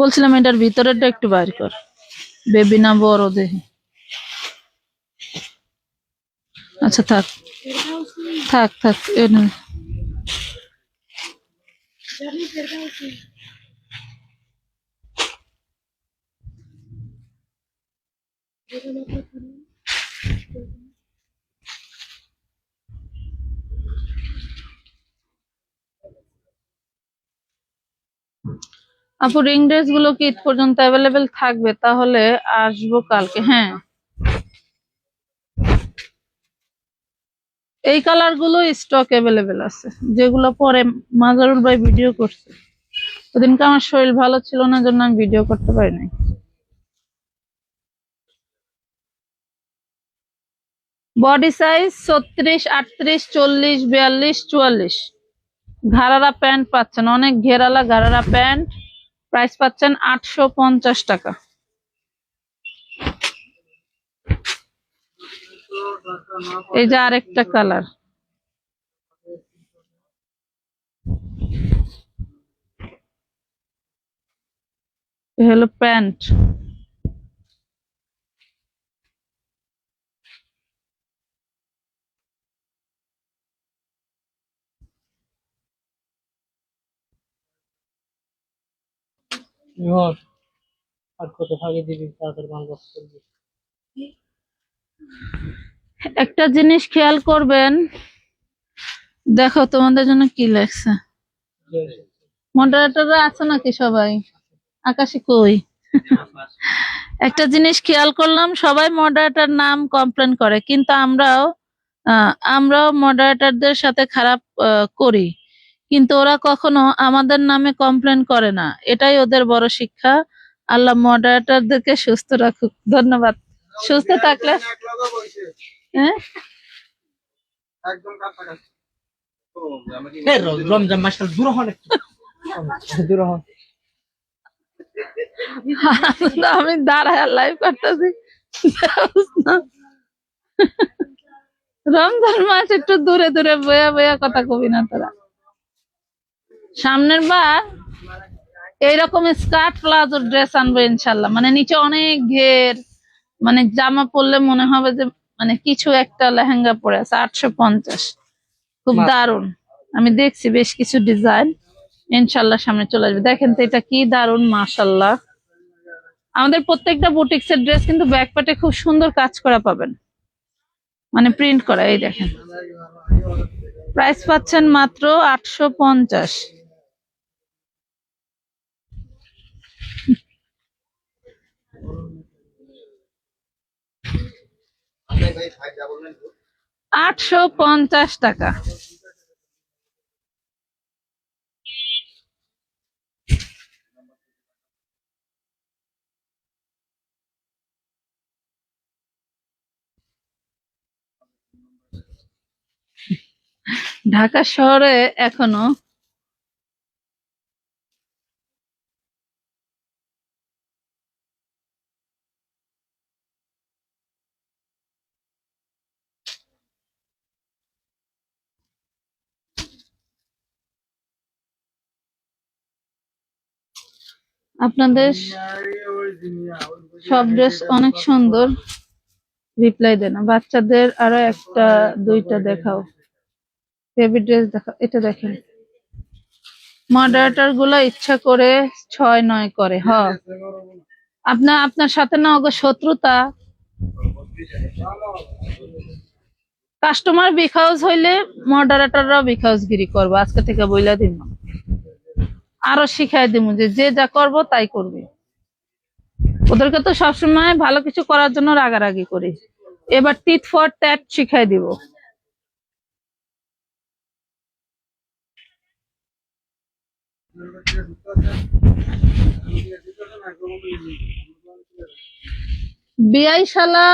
বলছিলাম এটার ভিতরেরটা একটু বাইর কর, বেবি না বড় দেখি। আচ্ছা থাক থাক থাক এনে আপু রিং ড্রেস গুলো কি ঈদ পর্যন্ত অ্যাভেলেবেল থাকবে? তাহলে আসবো কালকে। হ্যাঁ, এই কালার গুলো স্টক অ্যাভেলেবেল আছে, যেগুলো পরে মাজারুল ভাই ভিডিও করছে। ওদিনকে আমার শরীর ভালো ছিল না, জন্য আমি ভিডিও করতে পারি নাই। Body size 36, 38, 40, 42, 44। ঘাড়ারা প্যান্ট পাচ্ছেন, অনেক ঘেরালা ঘাড়ারা প্যান্ট। প্রাইস পাচ্ছেন 850 টাকা। এই যে আরেকটা কালার, হলো প্যান্ট। নিহর আর কত ফাঁকি দিবি তাড়াতাড়ি মাল বক্স করবি। একটা জিনিস খেয়াল করবেন, দেখো তোমাদের জন্য কি লাগছে। মডারেটররা আছে নাকি সবাই? আকাশে কই? একটা জিনিস খেয়াল করলাম, সবাই মডারেটর নাম কমপ্লেন করে, কিন্তু আমরাও মডারেটরদের সাথে খারাপ করি, কিন্তু ওরা কখনো আমাদের নামে কমপ্লেন করে না। এটাই ওদের বড় শিক্ষা। আল্লাহ মডারেটরদেরকে সুস্থ রাখুক। ধন্যবাদ। সুস্থ থাকলে হ্যাঁ রমজান মাসটা দূর হন একটু দূর হন। আমি দাঁড়ায় লাইভ করতেছি। রমজান মাস একটু দূরে দূরে বয়া বয়া কথা কবি না তোরা। সামনের বার এইরকম স্কার্ট প্লাজো ড্রেস আনবো ইনশাল্লাহ, মানে নিচে অনেক ঘের, মানে জামা পরলে মনে হবে যে মানে কিছু একটা লেহেঙ্গা পরে আছে। 850, খুব দারুন। আমি দেখছি বেশ কিছু ডিজাইন, ইনশাল্লাহ সামনে চলে আসবে। দেখেন তো এটা কি দারুন, মাশাল্লাহ। আমাদের প্রত্যেকটা বুটিক্স এর ড্রেস কিন্তু ব্যাক পার্টে খুব সুন্দর কাজ করা পাবেন, মানে প্রিন্ট করা। এই দেখেন, প্রাইস পাচ্ছেন মাত্র 850। টাকা। ঢাকা শহরে এখনো আপনাদের সব ড্রেস অনেক সুন্দর। রিপ্লাই দেন। বাচ্চাদের আরো একটা দুইটা দেখাও, বেবি ড্রেস দেখাও। এটা দেখেন, মডারেটর গুলা ইচ্ছা করে 6-9 করে। আপনার সাথে না ওগো শত্রুতা। কাস্টমার বিখাউজ হইলে মডারেটররাও বিখাউজগিরি করবো, আজকে থেকে বইলা দিন। আরো শিখাই দিব যে যে যা করবো তাই করবে। ওদেরকে তো সবসময় ভালো কিছু করার জন্য রাগারাগি করি, এবার টিট ফর ট্যাট শিখাই দিব। বিআই শালা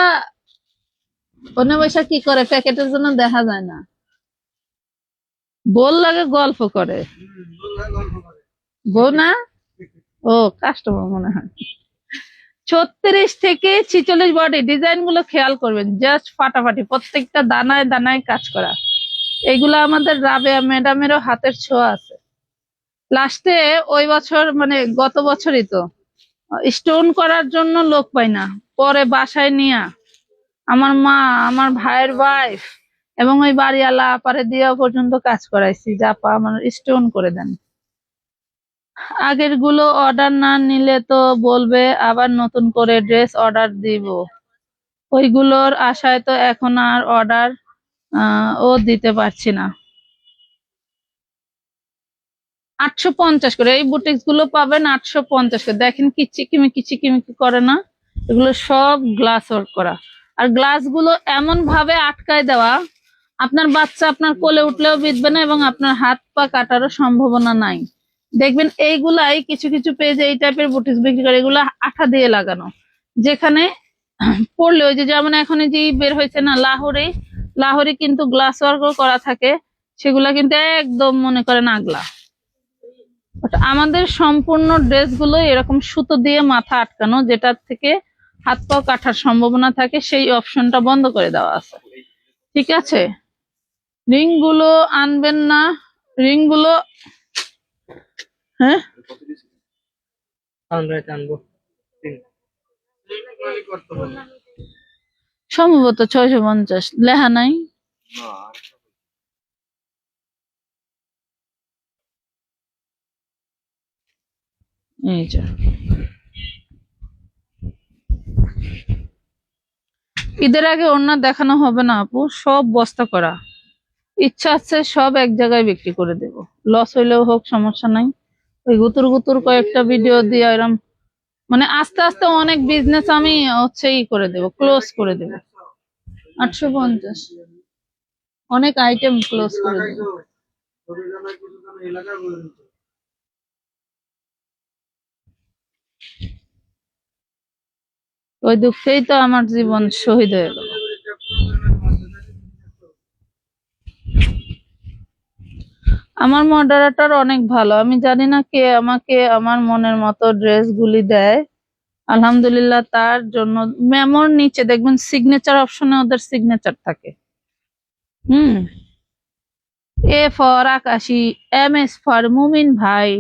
অন্য পয়সা কি করে, প্যাকেটের জন্য দেখা যায় না, বল লাগে গল্প করে। বউ না, ও কাস্টমার মনে হয়। 36 থেকে 46 বডি। ডিজাইন গুলো খেয়াল করবেন, জাস্ট ফাটাফাটি, প্রত্যেকটা দানায় দানায় কাজ করা। এগুলো আমাদের রাবেয়া ম্যাডামেরও হাতের ছোঁয়া আছে। লাস্টে ওই বছর, মানে গত বছরই তো স্টোন করার জন্য লোক পাই না, পরে বাসায় নিয়ে আমার মা, আমার ভাইয়ের ওয়াইফ এবং ওই বাড়িওয়ালা আপারে দিয়ে পর্যন্ত কাজ করাইছি যে আপা আমার স্টোন করে দেন। আগের গুলো অর্ডার না নিলে তো বলবে আবার নতুন করে ড্রেস অর্ডার দিব, ওইগুলোর আশায় তো এখন আর অর্ডার ও দিতে পারছি না। 850 করে এই বুটিক্স গুলো পাবেন 850 করে। দেখেন কি চিকিমিকি করে না, এগুলো সব গ্লাস ওয়ার্ক করা। আর গ্লাস গুলো এমন ভাবে আটকায় দেওয়া, আপনার বাচ্চা আপনার কোলে উঠলেও বিঁধবে না এবং আপনার হাত পা কাটারও সম্ভাবনা নাই। দেখবেন এইগুলাই কিছু কিছু পেজে এই টাইপের বুটিক্স বিক্রি করে, এগুলো আঠা দিয়ে লাগানো, যেখানে পড়লে ওই যে যেমন এখন যে বের হয়েছে না লাহোরে কিন্তু গ্লাস ওয়ার্কও করা থাকে, সেগুলা কিন্তু একদম মনে করেন আগলা। আমাদের সম্পূর্ণ ড্রেস গুলো এরকম সুতো দিয়ে মাথা আটকানো, যেটা থেকে হাত পা কাটার সম্ভাবনা থাকে, সেই অপশনটা বন্ধ করে দেওয়া আছে। ঠিক আছে, রিং গুলো আনবেন না, রিং গুলো হ্যাঁ আনবো। সম্ভবত 650 লেখা নাই। এই যে ঈদের আগে ওড়না দেখানো হবে না আপু, সব বস্তা করা। ইচ্ছা আছে সব এক জায়গায় বিক্রি করে দেব, লস হইলেও হোক সমস্যা নাই। ওই গুতুর কয়েকটা ভিডিও দিয়ে এরম মানে আস্তে আস্তে অনেক বিজনেস আমি হচ্ছে করে দেব, ক্লোজ করে দেব। 850 অনেক আইটেম ক্লোজ করে দেব। ওই দুঃখেই তো আমার জীবন শহীদ হয়ে গেল। আমার মডারেটর অনেক ভালো, আমি জানি না কে আমাকে আমার মনের মতো ড্রেস গুলি দেয়। আলহামদুলিল্লাহ তার জন্য। মেমোর নিচে দেখবেন সিগনেচার অপশনে ওদের সিগনেচার থাকে। এ ফর আকাশী, এম এস ফর মুমিন ভাই,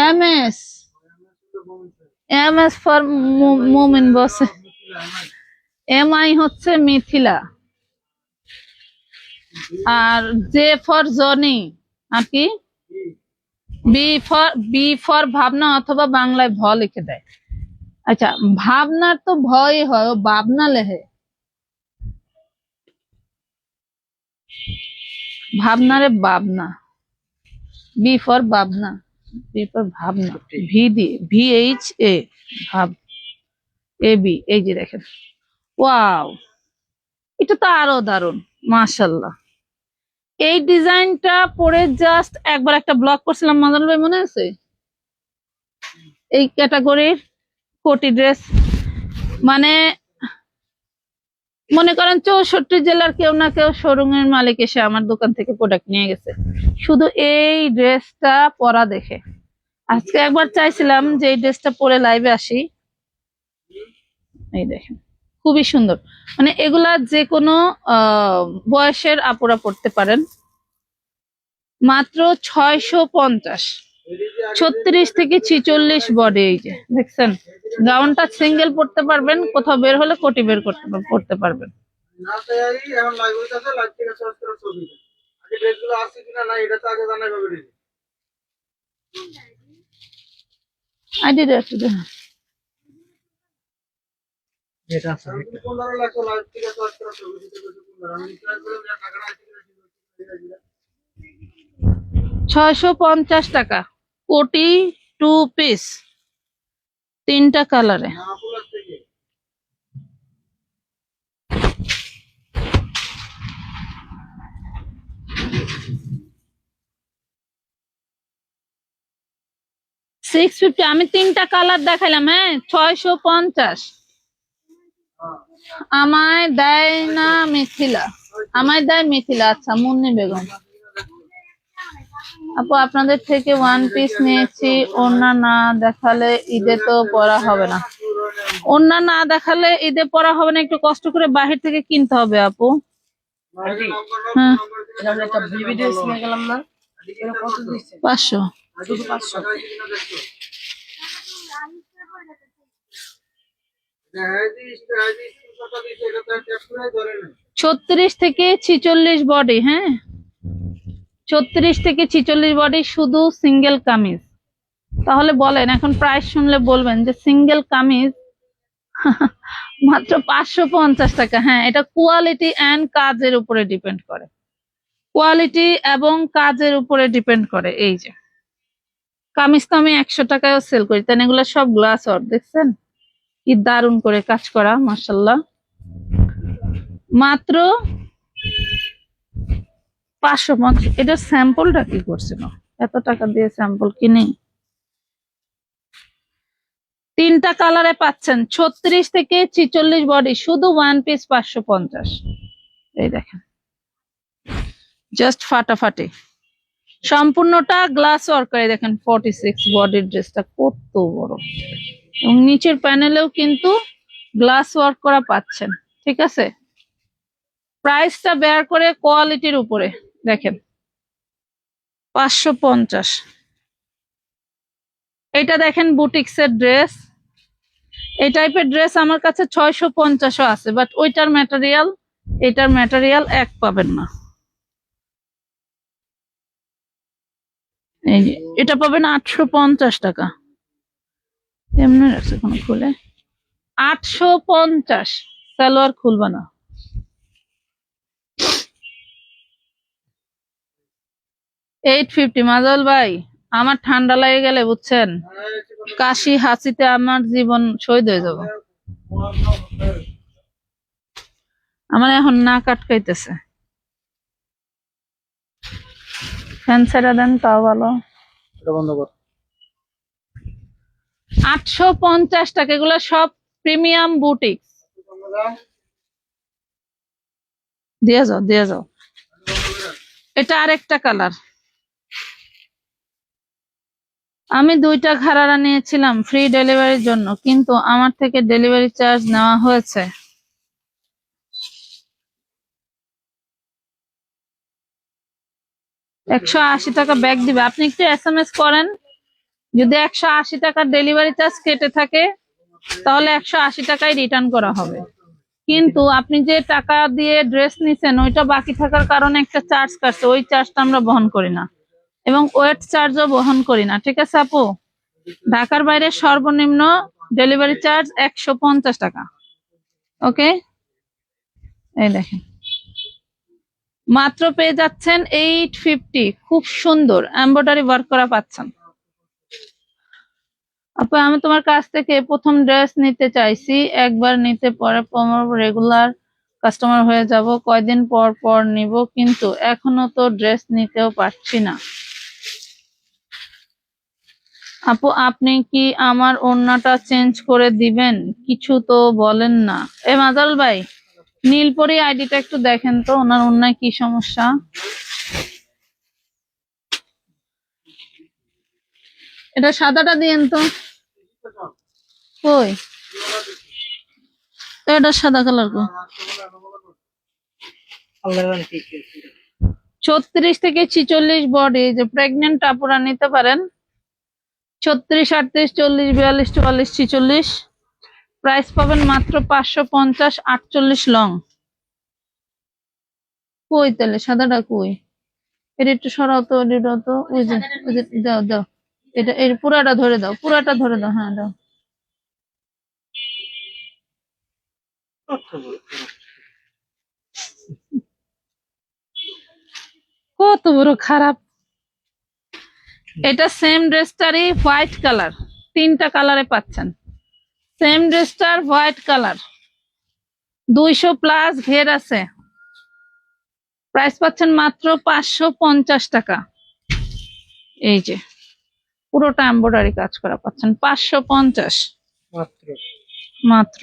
এম এস ফর মুমিন বসে, এম আই হচ্ছে মিথিলা, আর জে ফর জনি, আর কি বি ফর ভাবনা, অথবা বাংলায় ভ লিখে দেয়। আচ্ছা, ভাবনার তো ভয় হয়, ও ভাবনা লেহে, ভাবনারে ভাবনা, বি ফর ভাবনা, বি ফর ভাবনা, ভি দিয়ে VHA ভাব, AB। এই যে দেখেন, ওয়াও, এটা তো আরো দারুন, মাশাআল্লাহ। এই ডিজাইনটা পরে জাস্ট একবার একটা ব্লগ করছিলাম, মদন ভাই মনে আছে? এই ক্যাটাগরির কোটি ড্রেস, মানে মনে করেন 64 জেলার কেউ না কেউ শোরুমের মালিক এসে আমার দোকান থেকে প্রোডাক্ট নিয়ে গেছে শুধু এই ড্রেসটা পরা দেখে। আজকে একবার চাইছিলাম যে এই ড্রেসটা পরে লাইভে আসি। এই দেখেন, খুবই সুন্দর, মানে এগুলা যে কোনো বয়সের আপুরা পড়তে পারেন। মাত্র 650, 36 থেকে 46 বডি। এই যে দেখছেন, গাউনটা সিঙ্গেল পড়তে পারবেন, কোথাও বের হলে কোটি বের পড়তে পারবেন। আইডি আছে যেটা আছে 650 টাকা, কোটি 2 পিস, 3টা কালারে। $650, আমি 3টা কালার দেখাইলাম। হ্যাঁ, 650। আমায় দেয় না মিথিলা, আমায় দেয় মিথিলা। আচ্ছা, মুন্নি বেগম আপু, আপনাদের থেকে ওয়ান পিস নিয়েছি, ওড়না না দেখালে ঈদে তো পরা হবে না। ওড়না না দেখালে ঈদে পরা হবে না, একটু কষ্ট করে বাহির থেকে কিনতে হবে আপু। হ্যাঁ, 500। ছত্রিশ থেকে 46 বডি, হ্যাঁ 36 থেকে 46 বডি, শুধু সিঙ্গেল কামিজ। তাহলে বলেন, এখন প্রাইস শুনলে বলবেন যে সিঙ্গেল কামিজ মাত্র 550 টাকা। হ্যাঁ, এটা কোয়ালিটি এন্ড কাজের উপরে ডিপেন্ড করে, কোয়ালিটি এবং কাজের উপরে ডিপেন্ড করে। এই যে কামিজ তো আমি 100 টাকায়ও সেল করি, তাই এগুলো সব গ্লাস ওয়ার্ক, দেখছেন কি দারুণ করে কাজ করা, মাশাআল্লাহ। মাত্র 550। এটা স্যাম্পলটা কি করছিল, এত টাকা দিয়ে স্যাম্পল কিনে। 3টা কালারে পাচ্ছেন, 36 থেকে 46 বডি, শুধু ওয়ান পিস 550। এই দেখেন, জাস্ট ফাটাফাটি, সম্পূর্ণটা গ্লাস ওয়ার্ক করে। দেখেন 46 বডির ড্রেসটা কত বড়, এবং নিচের প্যানেলেও কিন্তু গ্লাস ওয়ার্ক করা পাচ্ছেন। ঠিক আছে, প্রাইসটা বের করে কোয়ালিটির উপরে দেখেন, 550। এটা দেখেন বুটিক্সের ড্রেস, এই টাইপের ড্রেস আমার কাছে 650ও আছে, বাট ওইটার ম্যাটেরিয়াল এটার ম্যাটেরিয়াল এক পাবেন না। এই যে এটা পাবেন 850 টাকা, এমনি রাখছে কোনো খুলে, 850। সালোয়ার খুলবে না। $850। মাজাল ভাই, আমার ঠান্ডা লেগে গেলে বুঝছেন, কাশি হাসিতে আমার জীবন শহীদ হয়ে যাবে। আমার এখন নাক আটকাইতেছে, ফ্যান ছেড়ে দেন তাও ভালো। এটা বন্ধ কর। 850 টাকা, এগুলো সব প্রিমিয়াম বুটিক্স। দিয়ে যাও দিয়ে যাও। এটা আরেকটা কালার, আমি 2টা ঘাড়ারা নিয়েছিলাম ফ্রি ডেলিভারির জন্য, কিন্তু আমার থেকে ডেলিভারি চার্জ নেওয়া হয়েছে। $180 ব্যাক দিবে। আপনি একটু SMS করেন, যদি 180 টাকার ডেলিভারি চার্জ কেটে থাকে তাহলে 180 টাকায় রিটার্ন করা হবে। কিন্তু আপনি যে টাকা দিয়ে ড্রেস নিছেন ওইটা বাকি থাকার কারণে একটা চার্জ কাটছে, ওই চার্জটা আমরা বহন করি না, এবং ওয়েট চার্জও বহন করি না। ঠিক আছে আপু, ঢাকার বাইরে সর্বনিম্ন ডেলিভারি চার্জ 150 টাকা। ওকে, এই দেখেন মাত্র পেয়ে যাচ্ছেন 850। খুব সুন্দর এমব্রয়ডারি ওয়ার্ক করা পাচ্ছেন। আপু, আমি তোমার কাছ থেকে প্রথম ড্রেস নিতে চাইছি, একবার নিতে পরে রেগুলার কাস্টমার হয়ে যাব, কয়দিন পর পর নিব, কিন্তু এখনো তো ড্রেস নিতেও পারছি না। আপু, আপনি কি আমার ওড়নাটা চেঞ্জ করে দিবেন? কিছু তো বলেন না। মাজাল ভাই, নীলপরি আইডিটা একটু দেখেন তো, ওনার ওড়নায় কি সমস্যা। এটা সাদাটা দিয়েন তো, কই এটা সাদা কালার কো। আল্লাহ জানে কি কি। 36 থেকে 46 বডি, যে প্রেগনেন্ট আপুরা নিতে পারেন। 36, 38, 40, 42, 44, 46। প্রাইস পাবেন মাত্র 550। 48 লং। কই তাহলে সাদাটা কই, এটা একটু সরাও তো, এটা তো ওই যে দাও দাও, এটা এর পুরাটা ধরে দাও, পুরাটা ধরে দাও, হ্যাঁ দাও। কত বড় খারাপ। এটা সেম ড্রেসটারই হোয়াইট কালার, 3টা কালারে পাচ্ছেন। সেম ড্রেসটার হোয়াইট কালার, 200+ ঘের আছে। প্রাইস পাচ্ছেন মাত্র 550 টাকা। এই যে পুরোটা এমব্রয়ডারি কাজ করা পাচ্ছেন 550 মাত্র। মাত্র।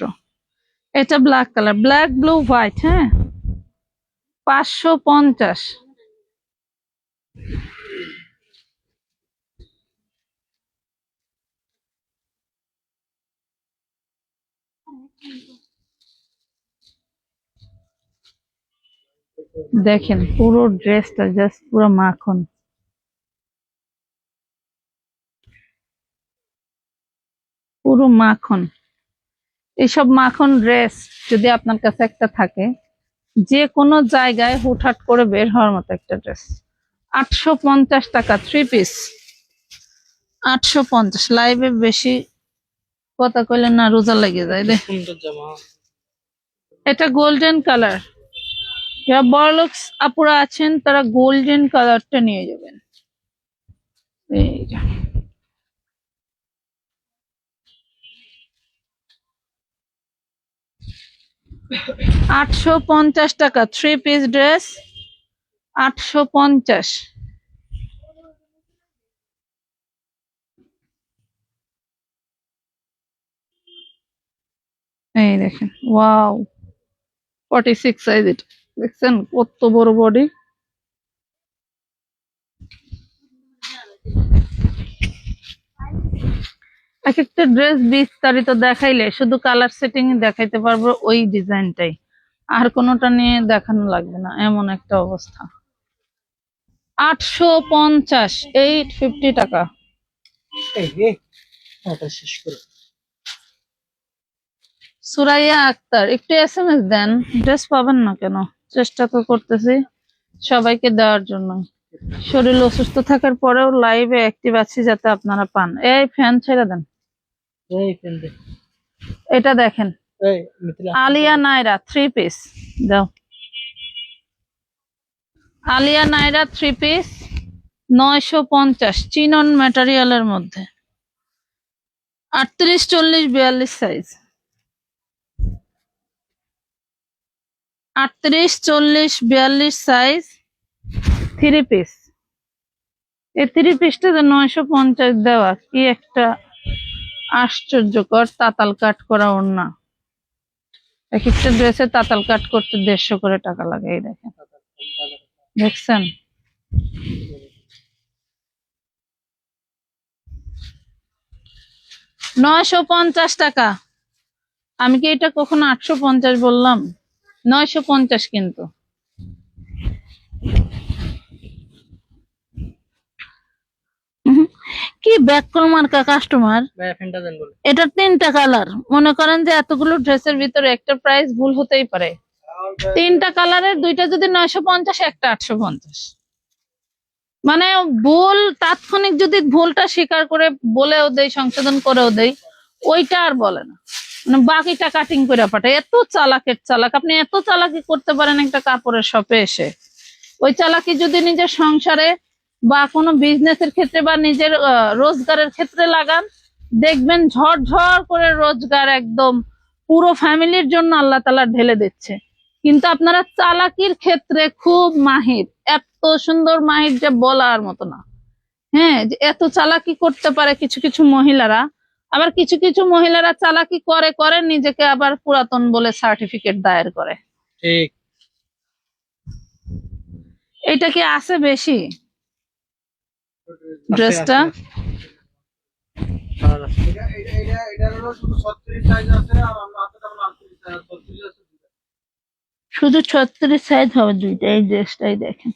এটা black colour, black blue white, হ্যাঁ 550। দেখেন পুরো ড্রেসটা জাস্ট পুরো মাখন, পুরো মাখন। এইসব মাখন ড্রেস যদি আপনার কাছে একটা থাকে, যে কোনো জায়গায় হুটহাট করে বের হওয়ার মতো একটা ড্রেস। 850 টাকা 3 পিস। 850। লাইভে বেশি কথা কইলে না রোজা লেগে যায় রে। সুন্দর জামা। এটা গোল্ডেন কালার। যারা বড়লোক আপুরা আছেন তারা গোল্ডেন কালারটা নিয়ে যাবেন। এই যে। 850 টাকা 3 পিস ড্রেস। 850। এই দেখেন, ওয়াও 46 সাইজ। এটা দেখছেন কত বড় বডি। এক একটা ড্রেস বিস্তারিত দেখাইলে শুধু কালার সেটিং দেখাইতে পারবো ওই ডিজাইনটাই, আর কোনোটা নিয়ে দেখানো লাগবে না, এমন একটা অবস্থা। 850। 850 টাকা। এই এটা শেষ করে। সুরাইয়া আক্তার, একটু এসএমএস দেন, ড্রেস পাবেন না কেন? চেষ্টা তো করতেছি সবাইকে দেওয়ার জন্য। শরীর অসুস্থ থাকার পরেও লাইভে অ্যাক্টিভ আছি যাতে আপনারা পান। এই ফ্যান ছেড়ে দেন। এই পেন্দে। এটা দেখেন, এই মিথিলা। আলিয়া নায়রা 3 পিস দাও। আলিয়া নায়রা 3 পিস 950 চিনন ম্যাটেরিয়ালের মধ্যে। 38, 40, 42 সাইজ। 38, 40, 42 size 3 piece. এই 3 পিসটা 950 দেওয়া কি একটা আশ্চর্যকর। তাতাল কাট করা ওড়না। এক একটা ড্রেসে তাতাল কাট করতে 150 করে টাকা লাগে। এই দেখেন, দেখছেন? $950। আমি কি এটা কখনো 850 বললাম? 950 কিন্তু। কি ব্যাককল মার্কা কাস্টমার। ভাই ফ্যানটা দেন বলে। এটা 3টা কালার। মনে করেন যে এতগুলো ড্রেসের ভিতরে একটা প্রাইস ভুল হতেই পারে। 3টা কালারের 2টা যদি 950, একটা 850। মানে ভুল তাৎক্ষণিক যদি ভুলটা স্বীকার করে বলেও দেই, সংশোধন করেও দেই, ওইটা আর বলে না, মানে বাকিটা কাটিং করে পাঠায়। এত চালাকের চালাক। আপনি এত চালাকি করতে পারেন একটা কাপড়ের শপে এসে, ওই চালাকি যদি নিজের সংসারে বা কোনো বিজনেসের ক্ষেত্রে বা নিজের রোজগারের ক্ষেত্রে লাগান, দেখবেন ঝড় করে রোজগার একদম পুরো ফ্যামিলির জন্য আল্লাহ তাআলা ঢেলে দিচ্ছে। কিন্তু আপনারা চালাকির ক্ষেত্রে খুব মাহির, এত সুন্দর মাহির যে বলার মতো না। হ্যাঁ, যে এত চালাকি করতে পারে কিছু কিছু মহিলারা। আবার কিছু কিছু মহিলারা চালাকি করে করে নিজেকে আবার পুরাতন বলে সার্টিফিকেট দায়ের করে। ঠিক। এটা কি আছে বেশি ড্রেসটা? শুধু 36 সাইজ হবে দুইটা। এই ড্রেসটাই দেখেন,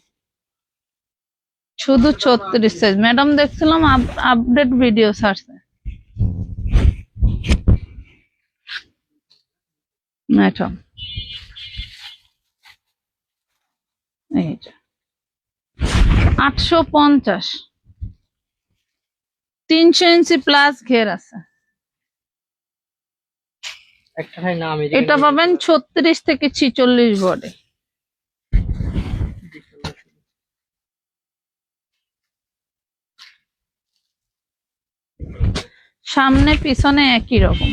শুধু 36 সাইজ। ম্যাডাম দেখছিলাম আপডেট ভিডিও ছাড়ছে ম্যাডাম। এইটা 850। 300 ইঞ্চি প্লাস ঘের আছে। একটা খাই না আমি। এটা পাবেন 36 থেকে 46 বডি। সামনে পিছনে একই রকম।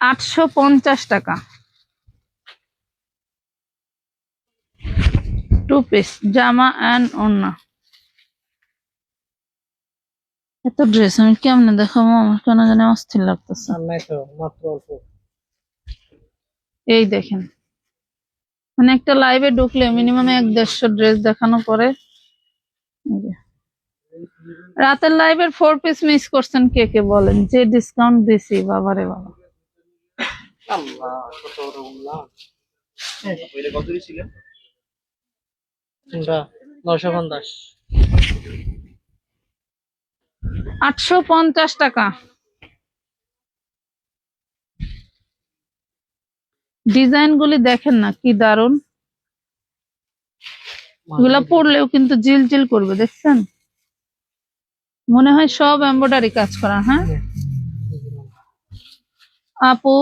850 টাকা 2 পিস জামা এন্ড ওড়না। এত ড্রেস আমি কেমনে দেখাবো? আমার কেন জানি অস্থির লাগতেছে। আর নাই তো, মাত্র অল্প। এই দেখেন, মানে একটা লাইভে ঢুকলে মিনিমাম 150 ড্রেস দেখানো পরে। এই যে। রাতের লাইভের 4 পিস মিস করছেন কে কে বলেন? যে ডিসকাউন্ট দিছি বাবারে বাবা। আল্লাহ কত বড় বললাম। এটা কত দিছিলেন? এটা 950। 850 টাকা। ডিজাইন গুলি দেখেন না কি দারুন, এগুলা পরলেও কিন্তু জিল জিল করবে, দেখছেন? মনে হয় সব এমব্রয়ডারি কাজ করা। হ্যাঁ আপু,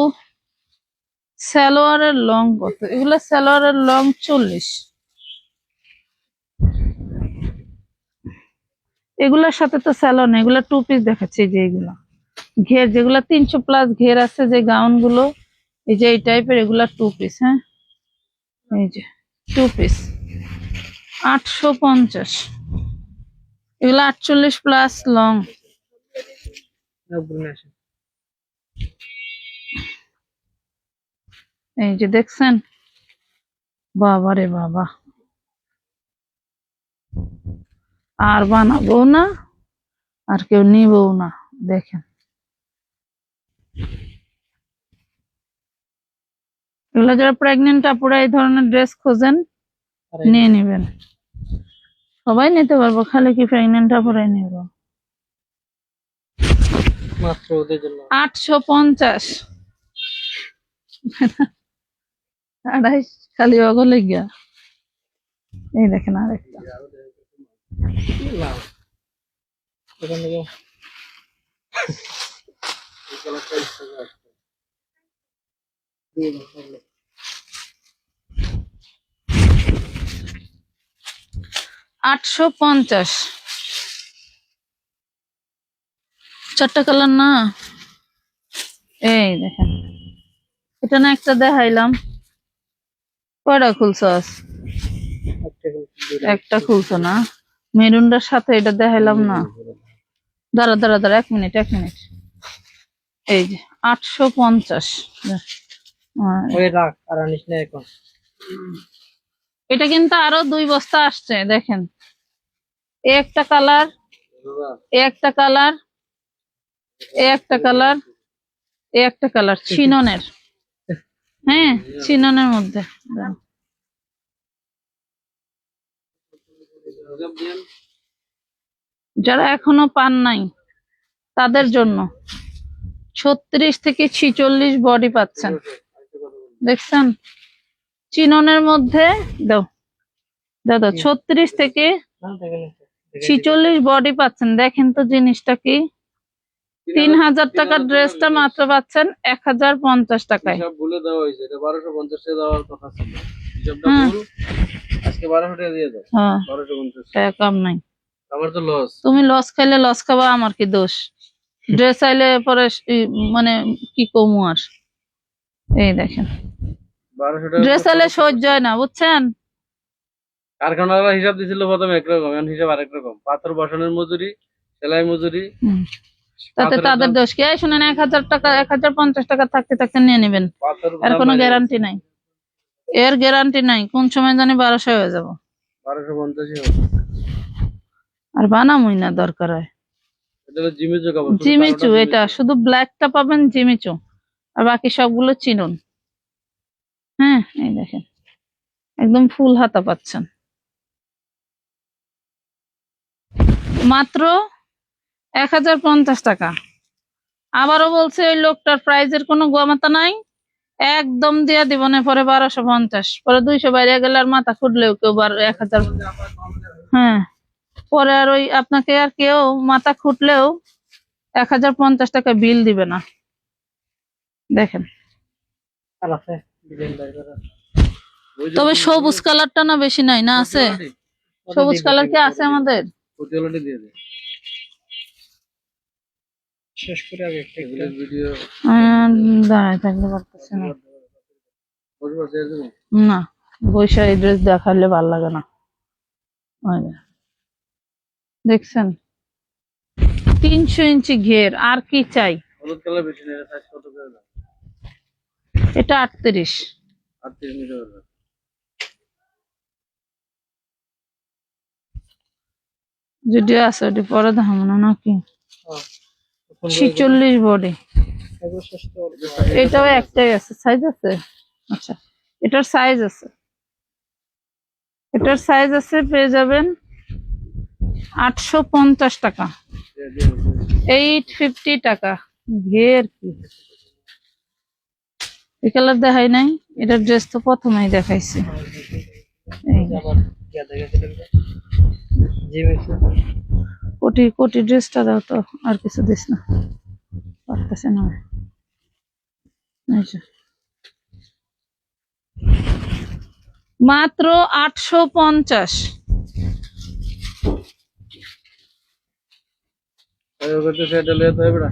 সালোয়ারের লং কত? এগুলা সালোয়ারের লং 40। এগুলার সাথে তো সালোয়ার নেই, এগুলা 2 পিস দেখাচ্ছি। যে এগুলা ঘের, যেগুলা 300+ ঘের আছে যে গাউন গুলো, এই যে এই টাইপের, এগুলা 2 পিস। হ্যাঁ এই যে 2 পিস 850। এগুলা 48+ লং। এই যে দেখছেন, বাবা রে বাবা, আর বানাবো না, আর কেউ নিবও না। দেখেন এগুলো যারা প্রেগনেন্ট আপুরা এই ধরনের ড্রেস খোঁজেন নিয়ে নিবেন, সবাই নিতে পারবো, খালি কি প্রেগনেন্ট আপুরাই নিব। মাত্র ওদের জন্য 850। আড়াই খালি অগলে গিয়া। এই দেখেন আরেকটা, কি লাভ এখান থেকে। দিয়ে দাও তাহলে। 850। 4টা কালার না? এই দেখেন, এটা না একটা দেখাইলাম, কয়টা খুলছস? একটা খুলছো না, মেরুনটার সাথে এটা দেখাইলাম না। দাঁড়া দাঁড়া দাঁড়া, 1 মিনিট 1 মিনিট। এই যে 850। ওই রাখ, আর আনিস না এখন। এটা কিন্তু আরো 2 বস্তা আসছে, দেখেন। এই একটা কালার, এই একটা কালার, এই একটা কালার, এই একটা কালার চিননের। হ্যাঁ চিননের মধ্যে। যারা এখনো পান নাই তাদের জন্য 36 থেকে 46 বডি পাচ্ছেন, দেখছেন? চিননের মধ্যে দাও দাও দাও, 36 থেকে 46 বডি পাচ্ছেন। দেখেন তো জিনিসটা কি, 3000 টাকার ড্রেসটা মাত্র পাচ্ছেন 1050 টাকায়। হিসাব ভুলে দেওয়া হয়েছে, এটা 1250 টাকা দেওয়ার কথা ছিল, হিসাবটা হ্যাঁ। ভুল। আজকে 1200 টাকা দিয়ে দাও। হ্যাঁ 1250 টাকা কম নাই। আমার তো লস। তুমি লস খাইলে লস খাবা, আমার কি দোষ? ড্রেস আইলে পরে মানে কি কমু আর। এই দেখেন 1200 টাকা ড্রেস আইলে সহ্য হয় না, বুঝছেন? কারখানারা হিসাব দিছিল প্রথমে একরকম, এখন হিসাব আরেক রকম। পাথর বসানোর মজুরি, সেলাই মজুরি, তাতে পাথরের তাদের দাম। দোষ কি? এই শুনেন, 1000 টাকা 1050 টাকা থাকতে থাকতে নিয়ে নেবেন, পাথর এর দাম কোনো বাইরে গ্যারান্টি নাই। এর গ্যারান্টি নাই, কোন সময় জানি 1200 হয়ে যাব। 1250 হবে। আর বানামই না দরকার হয়। এটা হলো জিমিচু কাপড়, শুধু জিমিচু, কালোটা এটা জিমিচু। শুধু ব্ল্যাকটা পাবেন জিমিচু, আর বাকি সবগুলো চিনন। হ্যাঁ এই দেখেন, একদম ফুল হাতা পাচ্ছেন মাত্র 1050 টাকা। আবারও বলছে, ওই লোকটার প্রাইজের কোনো গোয়ামাতা নাই, একদম দিয়া দিব না। পরে 1250, পরে 200 বাইরে গেলে আর মাথা খুঁটলেও কেউ 1000। হ্যাঁ পরে আর ওই আপনাকে আর কেউ মাথা খুঁটলেও 1050 টাকা বিল দিবে না। দেখেন, আর আছে ডিজাইন বাইর করা। ওই যে তবে সবুজ কালারটা না বেশি নাই না? আছে পটিওয়ালাটি, সবুজ কালার, কি আছে আমাদের? পটিওয়ালাটি দিয়ে দে। শেষ করে আগে একটা এগুলো ভিডিও দাঁড়ায় থাকতে পারতেছে না। বসবো ছেড়ে দেবো। না বৈশা এই ড্রেস দেখালে ভাল লাগে না। ওই যে, দেখছেন 300 ইঞ্চি ঘের, আর কি চাই? হলুদ কালার বেশি নেই, সাইজ কত করে দাও? এটা 38। 38 নিতে পারবে। যদি আছে ওটি পরে দেখাবো না নাকি? 46 বডি। এগুলো শেষ তো এটাও একটাই আছে, সাইজ আছে। আচ্ছা এটার সাইজ আছে, এটার সাইজ আছে, পেয়ে যাবেন 850 টাকা, 850 টাকা। ঘের কি এই কালার দেখাই নাই, এটার ড্রেস তো প্রথমেই দেখাইছি। এই যে আবার ইয়া দেখেছে জিমেছে কোটি কোটি ড্রেসটা দাও তো, আর কিছু দিস না, পারতেছে না। এই যে মাত্র 850। করতে সেটা লিয়ে তো এবড়া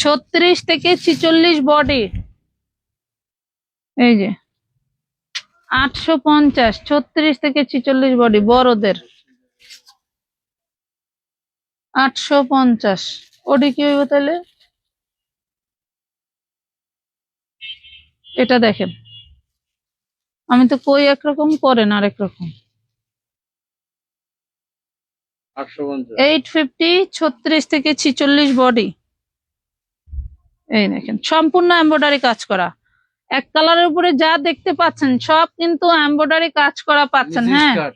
36 থেকে 46 বডি। এই যে 850, 36 থেকে 46 বডি বড়দের। 850 ওডি কি হইব তাহলে? এটা দেখেন, আমি তো কই একরকম করেন আর একরকম। 850 850, 36 থেকে 46 বডি। এই দেখেন সম্পূর্ণ এমব্রয়ডারি কাজ করা, এক কালারের উপরে যা দেখতে পাচ্ছেন সব কিন্তু এমব্রয়ডারি কাজ করা পাচ্ছেন। নিচে হ্যাঁ, স্কার্ট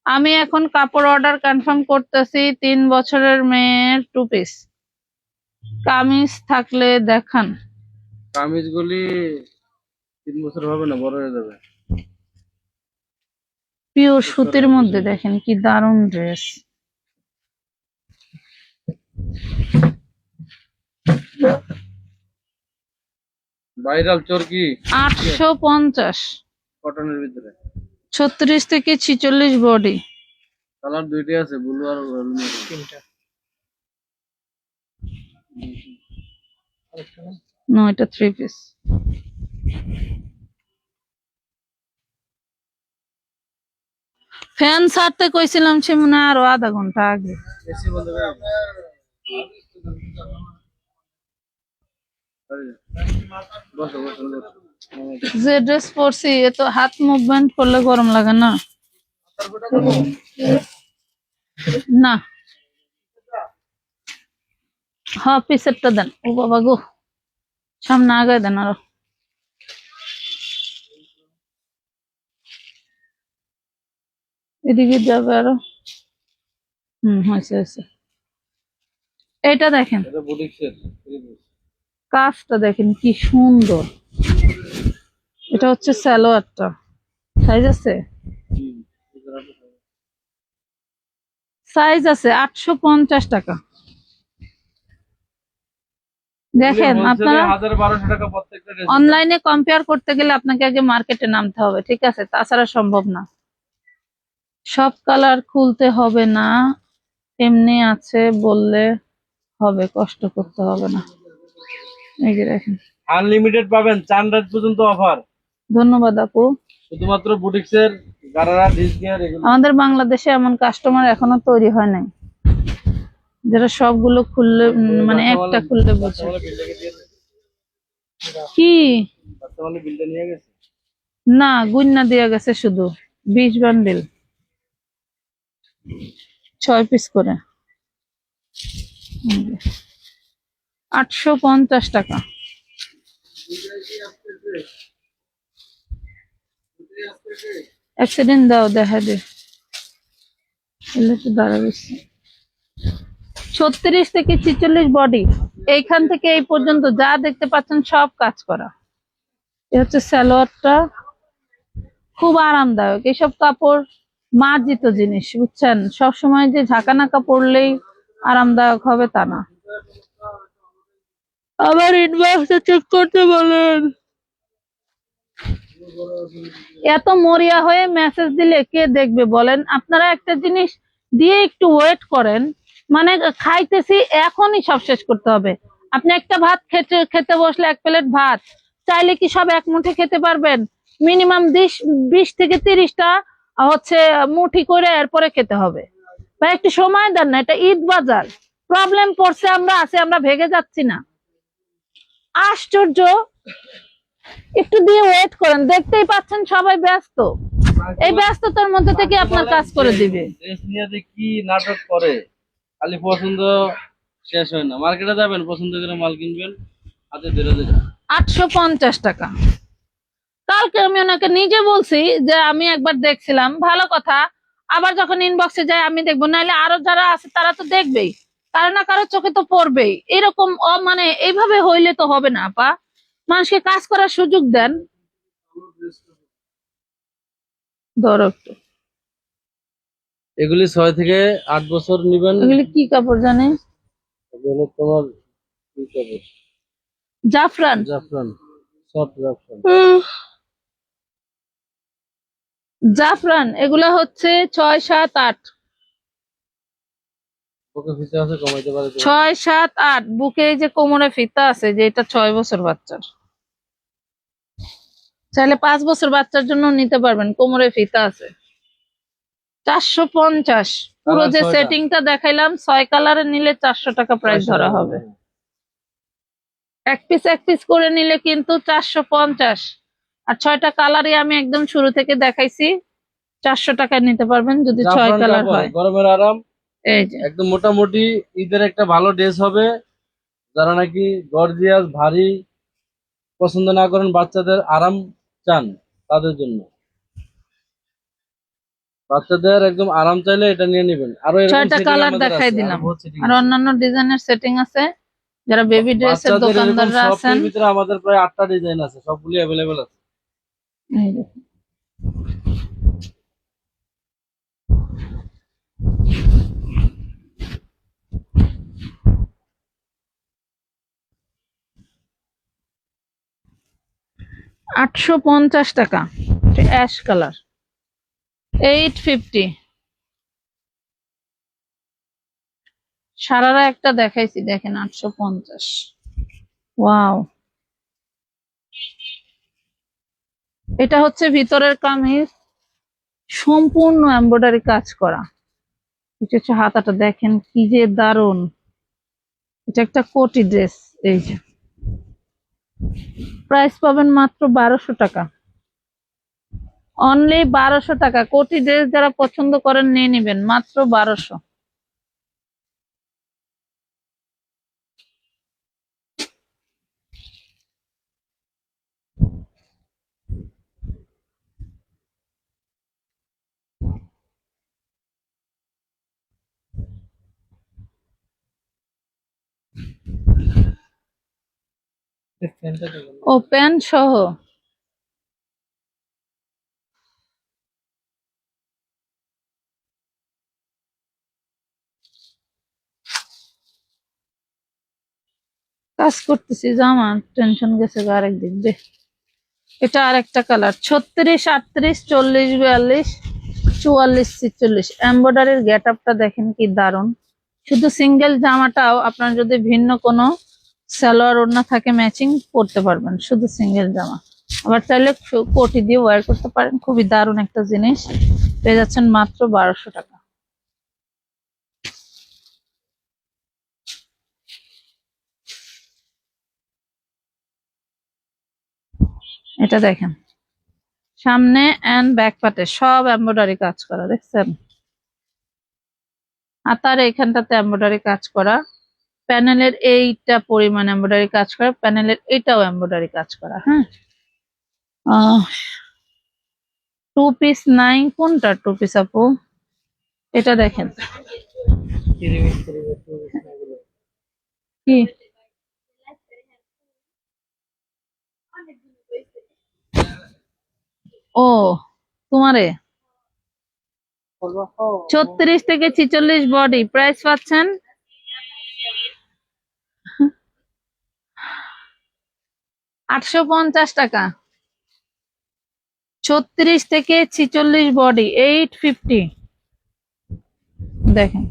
আমি এখন কাপড় অর্ডার কনফার্ম করতেছি। 3 বছরের মেয়ের 2 পিস কামিজ থাকলে দেখান। কামিজ গুলি 3 বছর হবে না, বড় হয়ে যাবে। পিওর সুতির মধ্যে দেখেন কি দারুণ ড্রেস। ভাইরাল চরকি 850, কটনের ভিতরে। 36 থেকে 46 বডি। কালার দুইটাই আছে, ব্লু আর মেরুন। তিনটা আরেকটা না নো, এটা 3 পিস। ফ্যান ছাড়তে কইছিলাম সে মনে হয় আরো আধা ঘন্টা আগে। এসি বন্ধ করে বসো বসো বসো। যে ড্রেস পরছি এ তো হাত মুভমেন্ট করলে গরম লাগে না। না, হ্যাঁ পিসেরটা দেন। ও বাবা গো, সামনে আগায় দেন আরো। এদিকে যাবে আরো। হয়েছে হয়েছে। এটা দেখেন, এটা বুটিক্সের কাজটা দেখেন কি সুন্দর। এটা হচ্ছে সালোয়ারটা, সাইজ আছে, সাইজ আছে 850 টাকা। দেখেন আপনারা 1000-1200 টাকা প্রত্যেকটা ড্রেস। অনলাইনে কম্পেয়ার করতে গেলে আপনাকে আগে মার্কেটে নামতে হবে, ঠিক আছে? তাছাড়া সম্ভব না। সব কালার খুলতে হবে না, এমনি আছে বললে হবে, কষ্ট করতে হবে না। এই যে দেখেন, আনলিমিটেড পাবেন 4 রাত পর্যন্ত অফার। ধন্যবাদ আপু। শুধুমাত্র বুটিক্সের গারারা ডিসগিয়ার এগুলো। আমাদের বাংলাদেশে এমন কাস্টমার এখনো তৈরি হয় নাই যেটা সবগুলো খুললে মানে একটা খুললে বুঝে। কি বর্তমানে বিলটা নিয়ে গেছে। না, গুইন্না দিয়ে গেছে শুধু 20 বান্ডিল, 6 পিস করে। 850 টাকা। অ্যাক্সিডেন্ট দাও দেখা দে, এলে তো দাঁড়াবেছি। 36 থেকে 46 বডি, এইখান থেকে এই পর্যন্ত যা দেখতে পাচ্ছেন সব কাজ করা। এ হচ্ছে সালোয়ারটা, খুব আরামদায়ক। এসব কাপড় মার্জিত জিনিস, বুঝছেন? সবসময় যে ঝাঁকানাকা পরলেই আরামদায়ক হবে তা না। আবার ইনবক্সে চেক করতে বলেন। এত মরিয়া হয়ে মেসেজ দিলে কে দেখবে বলেন? আপনারা একটা জিনিস দিয়ে একটু ওয়েট করেন, মানে খাইতেছি এখনই সব শেষ করতে হবে। আপনি একটা ভাত খেতে খেতে বসলে, 1 প্লেট ভাত চাইলে কি সব এক মুঠে খেতে পারবেন? মিনিমাম 20 থেকে 30টা হচ্ছে মুঠি করে এরপরে খেতে হবে। বা একটু সময় দেন না, এটা ঈদ বাজার। প্রবলেম পড়ছে, আমরা আছি, আমরা ভেগে যাচ্ছি না। আশ্চর্য, একটু দিয়ে ওয়েট করেন। দেখতেই পাচ্ছেন সবাই ব্যস্ত, এই ব্যস্ততার মধ্যে থেকে আপনার কাজ করে দিবে। ড্রেস নিয়ে যে কি নাটক করে, খালি পছন্দ শেষ হয় না। মার্কেটে যাবেন, পছন্দ করে মাল কিনবেন, হাতে ধরে ধরে। 850 টাকা। কালকে আমি ওনাকে নিজে বলছি যে আমি একবার দেখছিলাম, ভালো কথা। আবার যখন ইনবক্সে যায় আমি দেখবো, নাহলে আরো যারা আছে তারা তো দেখবেই, কারো না কারো চোখে তো পড়বেই। এরকম মানে এইভাবে হইলে তো হবে না আপা। মানুষকে কাজ করার সুযোগ দেন। ধরো একটু। এগুলি 6 থেকে 8 বছর নিবেন। এগুলি কি কাপড় জানে? এগুলো তোমার কি কাপড়? জাফরান। জাফরান, সফট জাফরান। জাফরান এগুলা হচ্ছে 6, 7, 8। ওকে ফিতে আছে, কমাইতে পারে তো। 6, 7, 8 বুকে এই যে কোমরে ফিতা আছে, যে এটা 6 বছর বাচ্চার। চাইলে 5 বছর বাচ্চার জন্য নিতে পারবেন, কোমরে ফিতা আছে। 450। পুরো কালার যে 6টা। সেটিংটা দেখাইলাম 6 কালারে নিলে 400 টাকা প্রাইস ধরা হবে। এক পিস করে নিলে কিন্তু 450। আর 6টা কালারই আমি একদম শুরু থেকে দেখাইছি। 400 টাকায় নিতে পারবেন যদি 6 জাফরান কালার কাপড়, হয়। গরমের আরাম। এই যে একদম মোটামুটি ঈদের একটা ভালো ড্রেস হবে। যারা নাকি গর্জিয়াস ভারী পছন্দ না করেন, বাচ্চাদের আরাম চান, তাদের জন্য। বাচ্চাদের একদম আরাম চাইলে এটা নিয়ে নেবেন। আরো এরকম 6টা সেটিং কালার আমাদের দেখাই আছে, আরো দিলাম। বহুত সেটিং আর আছে। অন্যান্য ডিজাইনের সেটিং আছে। যারা বেবি ড্রেসের বাচ্চাদের এরকম দোকানদাররা আছেন, সফটের ভিতরে আমাদের প্রায় 8টা ডিজাইন আছে, সবগুলি অ্যাভেলেবেল আছে। এই যে 850 টাকা। Ash colour 850। সারারা একটা দেখাইছি, দেখেন 850। ওয়াও, এটা হচ্ছে ভিতরের কামিজ, সম্পূর্ণ এমব্রয়ডারি কাজ করা। এটা হচ্ছে হাতাটা, দেখেন কি যে দারুন। এটা একটা কোটি ড্রেস। এই যে প্রাইস পাবেন মাত্র 1200 টাকা। অনলি 1200 টাকা। কোটি ড্রেস যারা পছন্দ করেন নিয়ে নিবেন, মাত্র 1200। ফ্যানটা দেখুন। ও প্যান্ট সহ। কাজ করতেছি, জামা টেনশন গেছে গা আরেক দিক দে। এটা আরেকটা কালার 36, 38, 40, 42, 44, 46। এমব্রয়ডারির গেট আপটা দেখেন কি দারুন। শুধু সিঙ্গেল জামাটাও আপনার যদি ভিন্ন কোনো সালোয়ার ওড়না থাকে ম্যাচিং পরতে পারবেন, শুধু সিঙ্গেল জামা। আবার চাইলে কোটি দিয়ে ওয়্যার করতে পারেন। খুবই দারুন একটা জিনিস, পেয়ে যাচ্ছেন মাত্র 1200 টাকা। এটা দেখেন, সামনে এন্ড ব্যাক পাটে সব এমব্রয়ডারি কাজ করা, দেখছেন? হাতার এখানটাতে এমব্রয়ডারি কাজ করা, প্যানেলের এইটা পরিমাণ এমব্রয়ডারি কাজ করা, প্যানেলের এইটাও এমব্রয়ডারি কাজ করা। হ্যাঁ, 2 পিস নাই। কোনটা 2 পিস আপু? এটা দেখেন রিমিক্স করে একটু এগুলো। কি। ও তোমারে বলবো 36 থেকে 46 বডি, প্রাইস পাচ্ছেন 850 টাকা। 36 থেকে 46 বডি 850। দেখেন,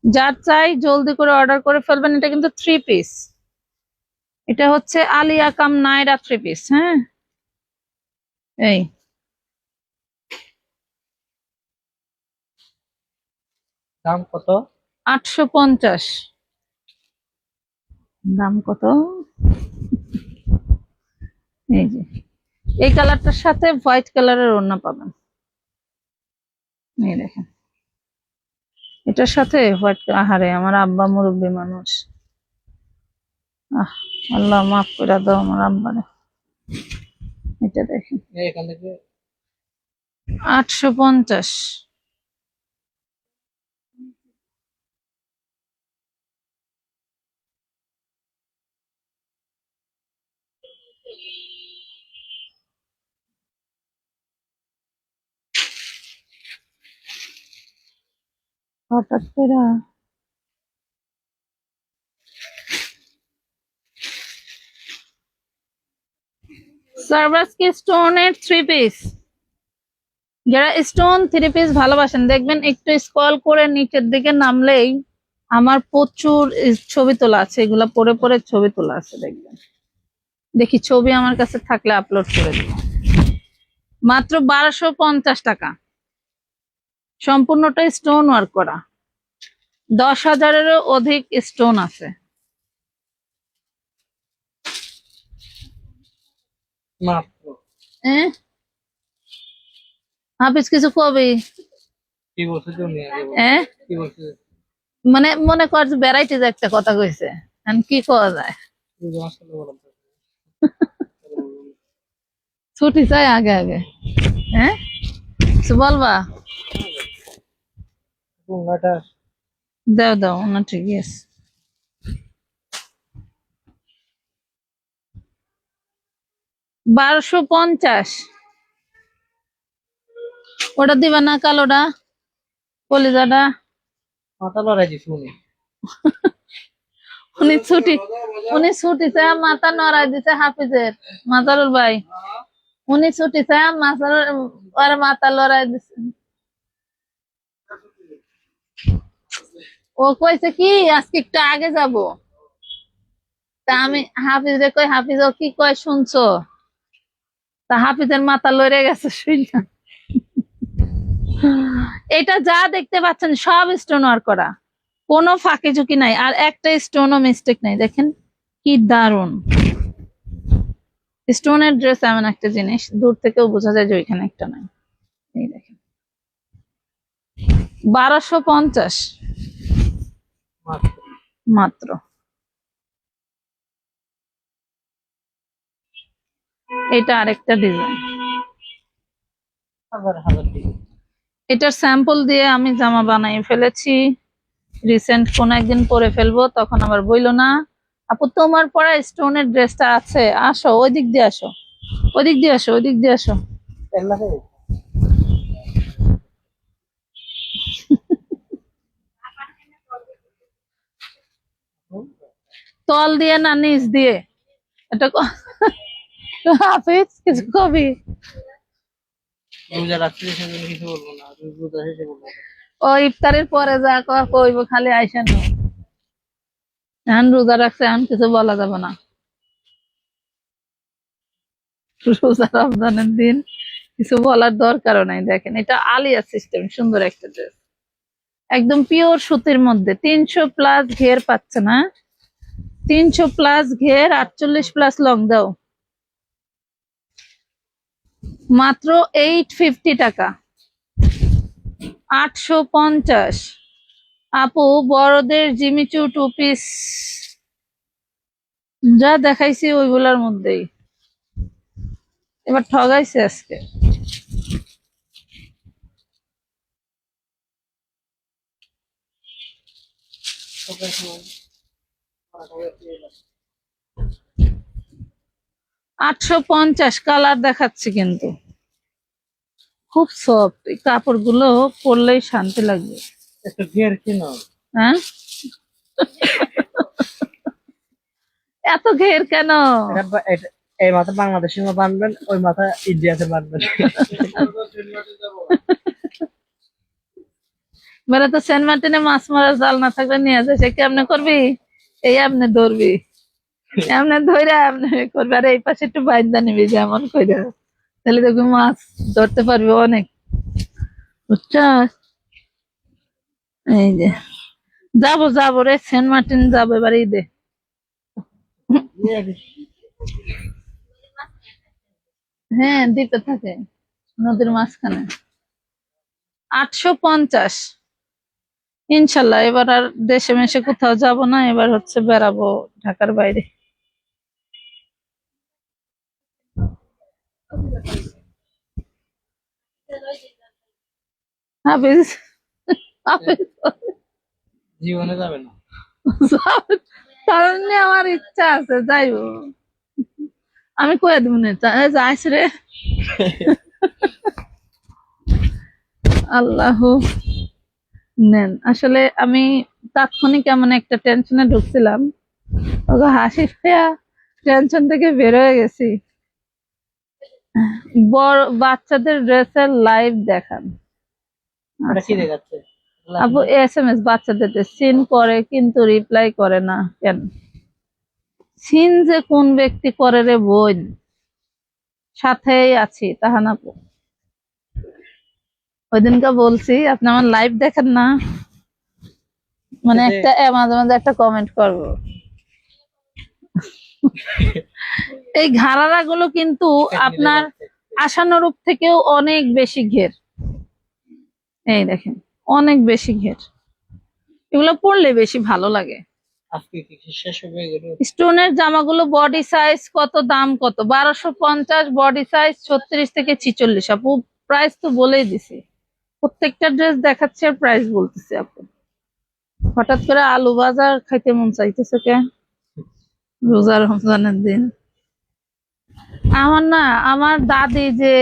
যার চাই জলদি করে অর্ডার করে ফেলবেন। এটা কিন্তু 3 পিস। এটা হচ্ছে আলিয়া কাম নায়রা 3 পিস। হ্যাঁ, এই দাম কত? 850। দাম কত? এই যে এই কালারটার সাথে হোয়াইট কালারের ওড়না পাবেন। এই দেখেন, এটার সাথে হোয়াইট। আহারে আমার আব্বা মুরব্বী মানুষ। আহ, আল্লাহ মাফ করে দাও আমার আব্বারে। এটা দেখেন এখান থেকে 850। হঠাৎ করে সার্ভাসকি স্টোনের 3 পিস, যারা স্টোন 3 পিস ভালোবাসেন দেখবেন একটু স্ক্রল করে নিচের দিকে নামলেই আমার প্রচুর ছবি তোলা আছে, এগুলা পরে পরে ছবি তোলা আছে দেখবেন। দেখি ছবি আমার কাছে থাকলে আপলোড করে দিব। মাত্র 1250 টাকা, সম্পূর্ণটা স্টোন ওয়ার্ক করা, 10,000-এরও অধিক স্টোন আছে। মাত্র হাফিজ কিছু কবি কি বলছে তুমি আগে বলো। কি বলছে? মানে মনে কর ভ্যারাইটিজ একটা কথা কইছে, এখন কি করা যায়। তুমি যে আমার সাথে বলো। ছুটি চাই আগে আগে, কিছু বলবা? পুঙ্গাটা দাও দাও, না ঠিকই আছে। $1250, ওটা দিবা না? কালোটা কলিজাটা মাথা লড়াই দিছি উনি। উনি ছুটি চাই মাথা নড়াই দিছে হাফিজের, মাজারুল ভাই। উনি ছুটি চাই মাথা লড়াই দিছে। ও কইছে কি আজকে একটু আগে যাব, তা আমি হাফিজ রে কই, হাফিজ ও কি কয় শুনছো? তা হাফিজের মাথা লড়ে গেছে শুনলাম। এটা যা দেখতে পাচ্ছেন সব স্টোন ওয়ার্ক করা, কোনো ফাঁকে ঝুঁকি নাই, আর একটা স্টোনও মিস্টেক নাই। দেখেন কি দারুন স্টোনের ড্রেস, এমন একটা জিনিস দূর থেকেও বোঝা যায় যে ওইখানে একটা নাই। এই দেখেন 1250 মাত্র মাত্র। এটা আরেকটা ডিজাইন, হাজার হাজার দিন। এটার স্যাম্পল দিয়ে আমি জামা বানাই ফেলেছি, রিসেন্ট কোন একদিন পরে ফেলবো, তখন আবার বইলো না আপু তোমার পরা স্টোনের ড্রেসটা আছে, আসো ওই দিক দিয়ে আসো, ওই দিক দিয়ে আসো, ওই দিক দিয়ে আসো। এগুলা কে? তল দিয়ে না নিচ দিয়ে, এটা হাফিজ কিছু কবি? রোজা রাখছি সেজন্য কিছু বলবো না, তুমি রোজা শেষে বলবো। ও ইফতারের পরে যা কইব খালি আইসেন, এখন রোজা রাখছে, এখন কিছু বলা যাবে না। রোজা রমজানের দিন কিছু বলার দরকারও নাই। দেখেন এটা আলিয়া সিস্টেম, সুন্দর একটা ড্রেস, একদম পিওর সুতির মধ্যে 300+ ঘের পাচ্ছে না, 300+ ঘের, 48+ লং দাও, মাত্র 850 টাকা, 850। আপু বড়দের জিমিচু 2 পিস যা দেখাইছি ওইগুলার মধ্যেই, এবার ঠগাইছে আজকে। সকাল সময় 850 কালার দেখাচ্ছি, কিন্তু খুব সফট, এই কাপড়গুলো পরলেই শান্তি লাগবে। একটু ঘের কিনো। হ্যাঁ এত ঘের কেন? এই মাথা বাংলাদেশে বানবেন, ওই মাথা ইন্ডিয়াতে বানবেন। মেরা তো সেন্ট মার্টিনে মাছ মারার জাল না থাকলে নিয়ে যায়, সে কেমনে করবি? এই এমনি ধরবি, এমনি ধরে এমনি করবি, আর এই পাশে একটু বাইন্দা নিবি যেমন কইরা, তাহলে দেখবি মাছ ধরতে পারবি অনেক, বুঝছস? এই যে যাবো যাবো রে, সেন্ট মার্টিন যাবো এবার ঈদে। হ্যাঁ দ্বীপে থাকে, নদীর মাঝখানে। 850 ইনশাল্লাহ। এবার আর দেশে মেশে কোথাও যাব না, এবার হচ্ছে বেড়াবো ঢাকার বাইরে। হাফিজ হাফিজ জীবনে যাবে না। কারণ আমার ইচ্ছা আছে যাইবো, আমি কয়ে দেবো না যাইস রে। আল্লাহ নেন। আসলে আমি তাৎক্ষণিক এমন একটা টেনশনে ঢুকছিলাম, ওকে হাসি পেয়া টেনশন থেকে বের হয়ে গেছি। বড় বাচ্চাদের ড্রেসের লাইভ দেখান। এটা কি দেখাচ্ছে? আপু SMS বাচ্চাদের সিন করে কিন্তু রিপ্লাই করে না কেন? সিন যে কোন ব্যক্তি করে রে বোন, সাথেই আছি তাহান আপু। ওই দিনকে বলছি আপনি আমার লাইভ দেখেন না, মানে একটা মাঝে মাঝে একটা কমেন্ট করবো। এই ঘাড়ারা গুলো কিন্তু আপনার আশানুরূপ থেকেও অনেক বেশি ঘের। এই দেখেন অনেক বেশি ঘের, এগুলো পরলে বেশি ভালো লাগে। আজকে কি শেষ হয়ে গেল? স্টোনের জামাগুলো বডি সাইজ কত, দাম কত? 1250, বডি সাইজ 36 থেকে 46। আপু প্রাইস তো বলেই দিছি, প্রত্যেকটা ড্রেস দেখাচ্ছে আর প্রাইস বলতেছি। আপু হঠাৎ করে আলু বাজার খাইতে মন চাইতেছে কে রোজা রমজানের দিন? আমার না, আমার দাদি যে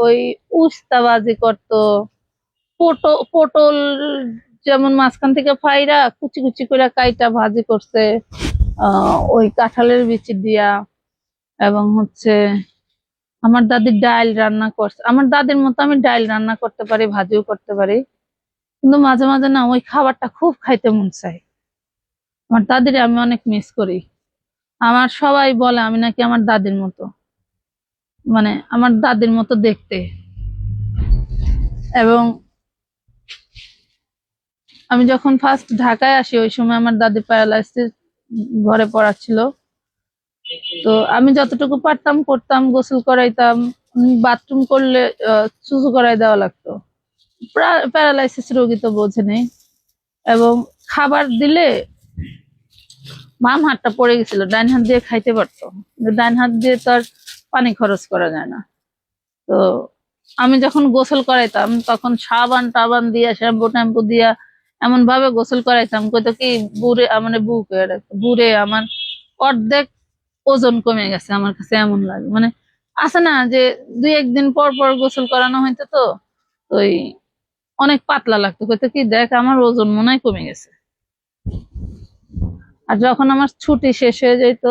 ওই উস্তাবাজি করতো, পটল যেমন মাঝখান থেকে ফাইরা কুচি কুচি করে কাইটা ভাজি করছে, ওই কাঁঠালের বিচি দিয়া, এবং হচ্ছে আমার দাদি ডাল রান্না করছে। আমার দাদির মতো আমি ডাল রান্না করতে পারি, ভাজিও করতে পারি, কিন্তু মাঝে মাঝে না ওই খাবারটা খুব খাইতে মন চায়। আমার দাদির আমি অনেক মিস করি। আমার সবাই বলে আমি নাকি আমার দাদির মতো, মানে আমার দাদির মতো দেখতে। এবং আমি যখন ফার্স্ট ঢাকায় আসি ওই সময় আমার দাদি প্যারালাইসিস ঘরে পড়া ছিল। তো আমি যতটুকু পারতাম করতাম, গোসল করাইতাম, বাথরুম করলে চুচু করাই দেওয়া লাগতো। প্যারালাইসিস রোগী তো বোঝে নেই। এবং খাবার দিলে বাম হাতটা পড়ে গেছিল, ডাইন হাত দিয়ে খাইতে পারতো, ডাইন হাত দিয়ে তো আর পানি খরচ করা যায় না। তো আমি যখন গোসল করাইতাম তখন সাবান টাবান দিয়া, শ্যাম্পু ট্যাম্পু দিয়া এমন ভাবে গোসল করাইতাম, কইতো কি বুড়ে মানে বুক হয়ে রাখতো, বুড়ে আমার অর্ধেক ওজন কমে গেছে। আমার কাছে এমন লাগে, মানে আছে না যে 2-1 দিন পর পর গোসল করানো হইতো, তো ওই অনেক পাতলা লাগতো, কইতো কি দেখ আমার ওজন মনে হয় কমে গেছে। আর যখন আমার ছুটি শেষ হয়ে যেত,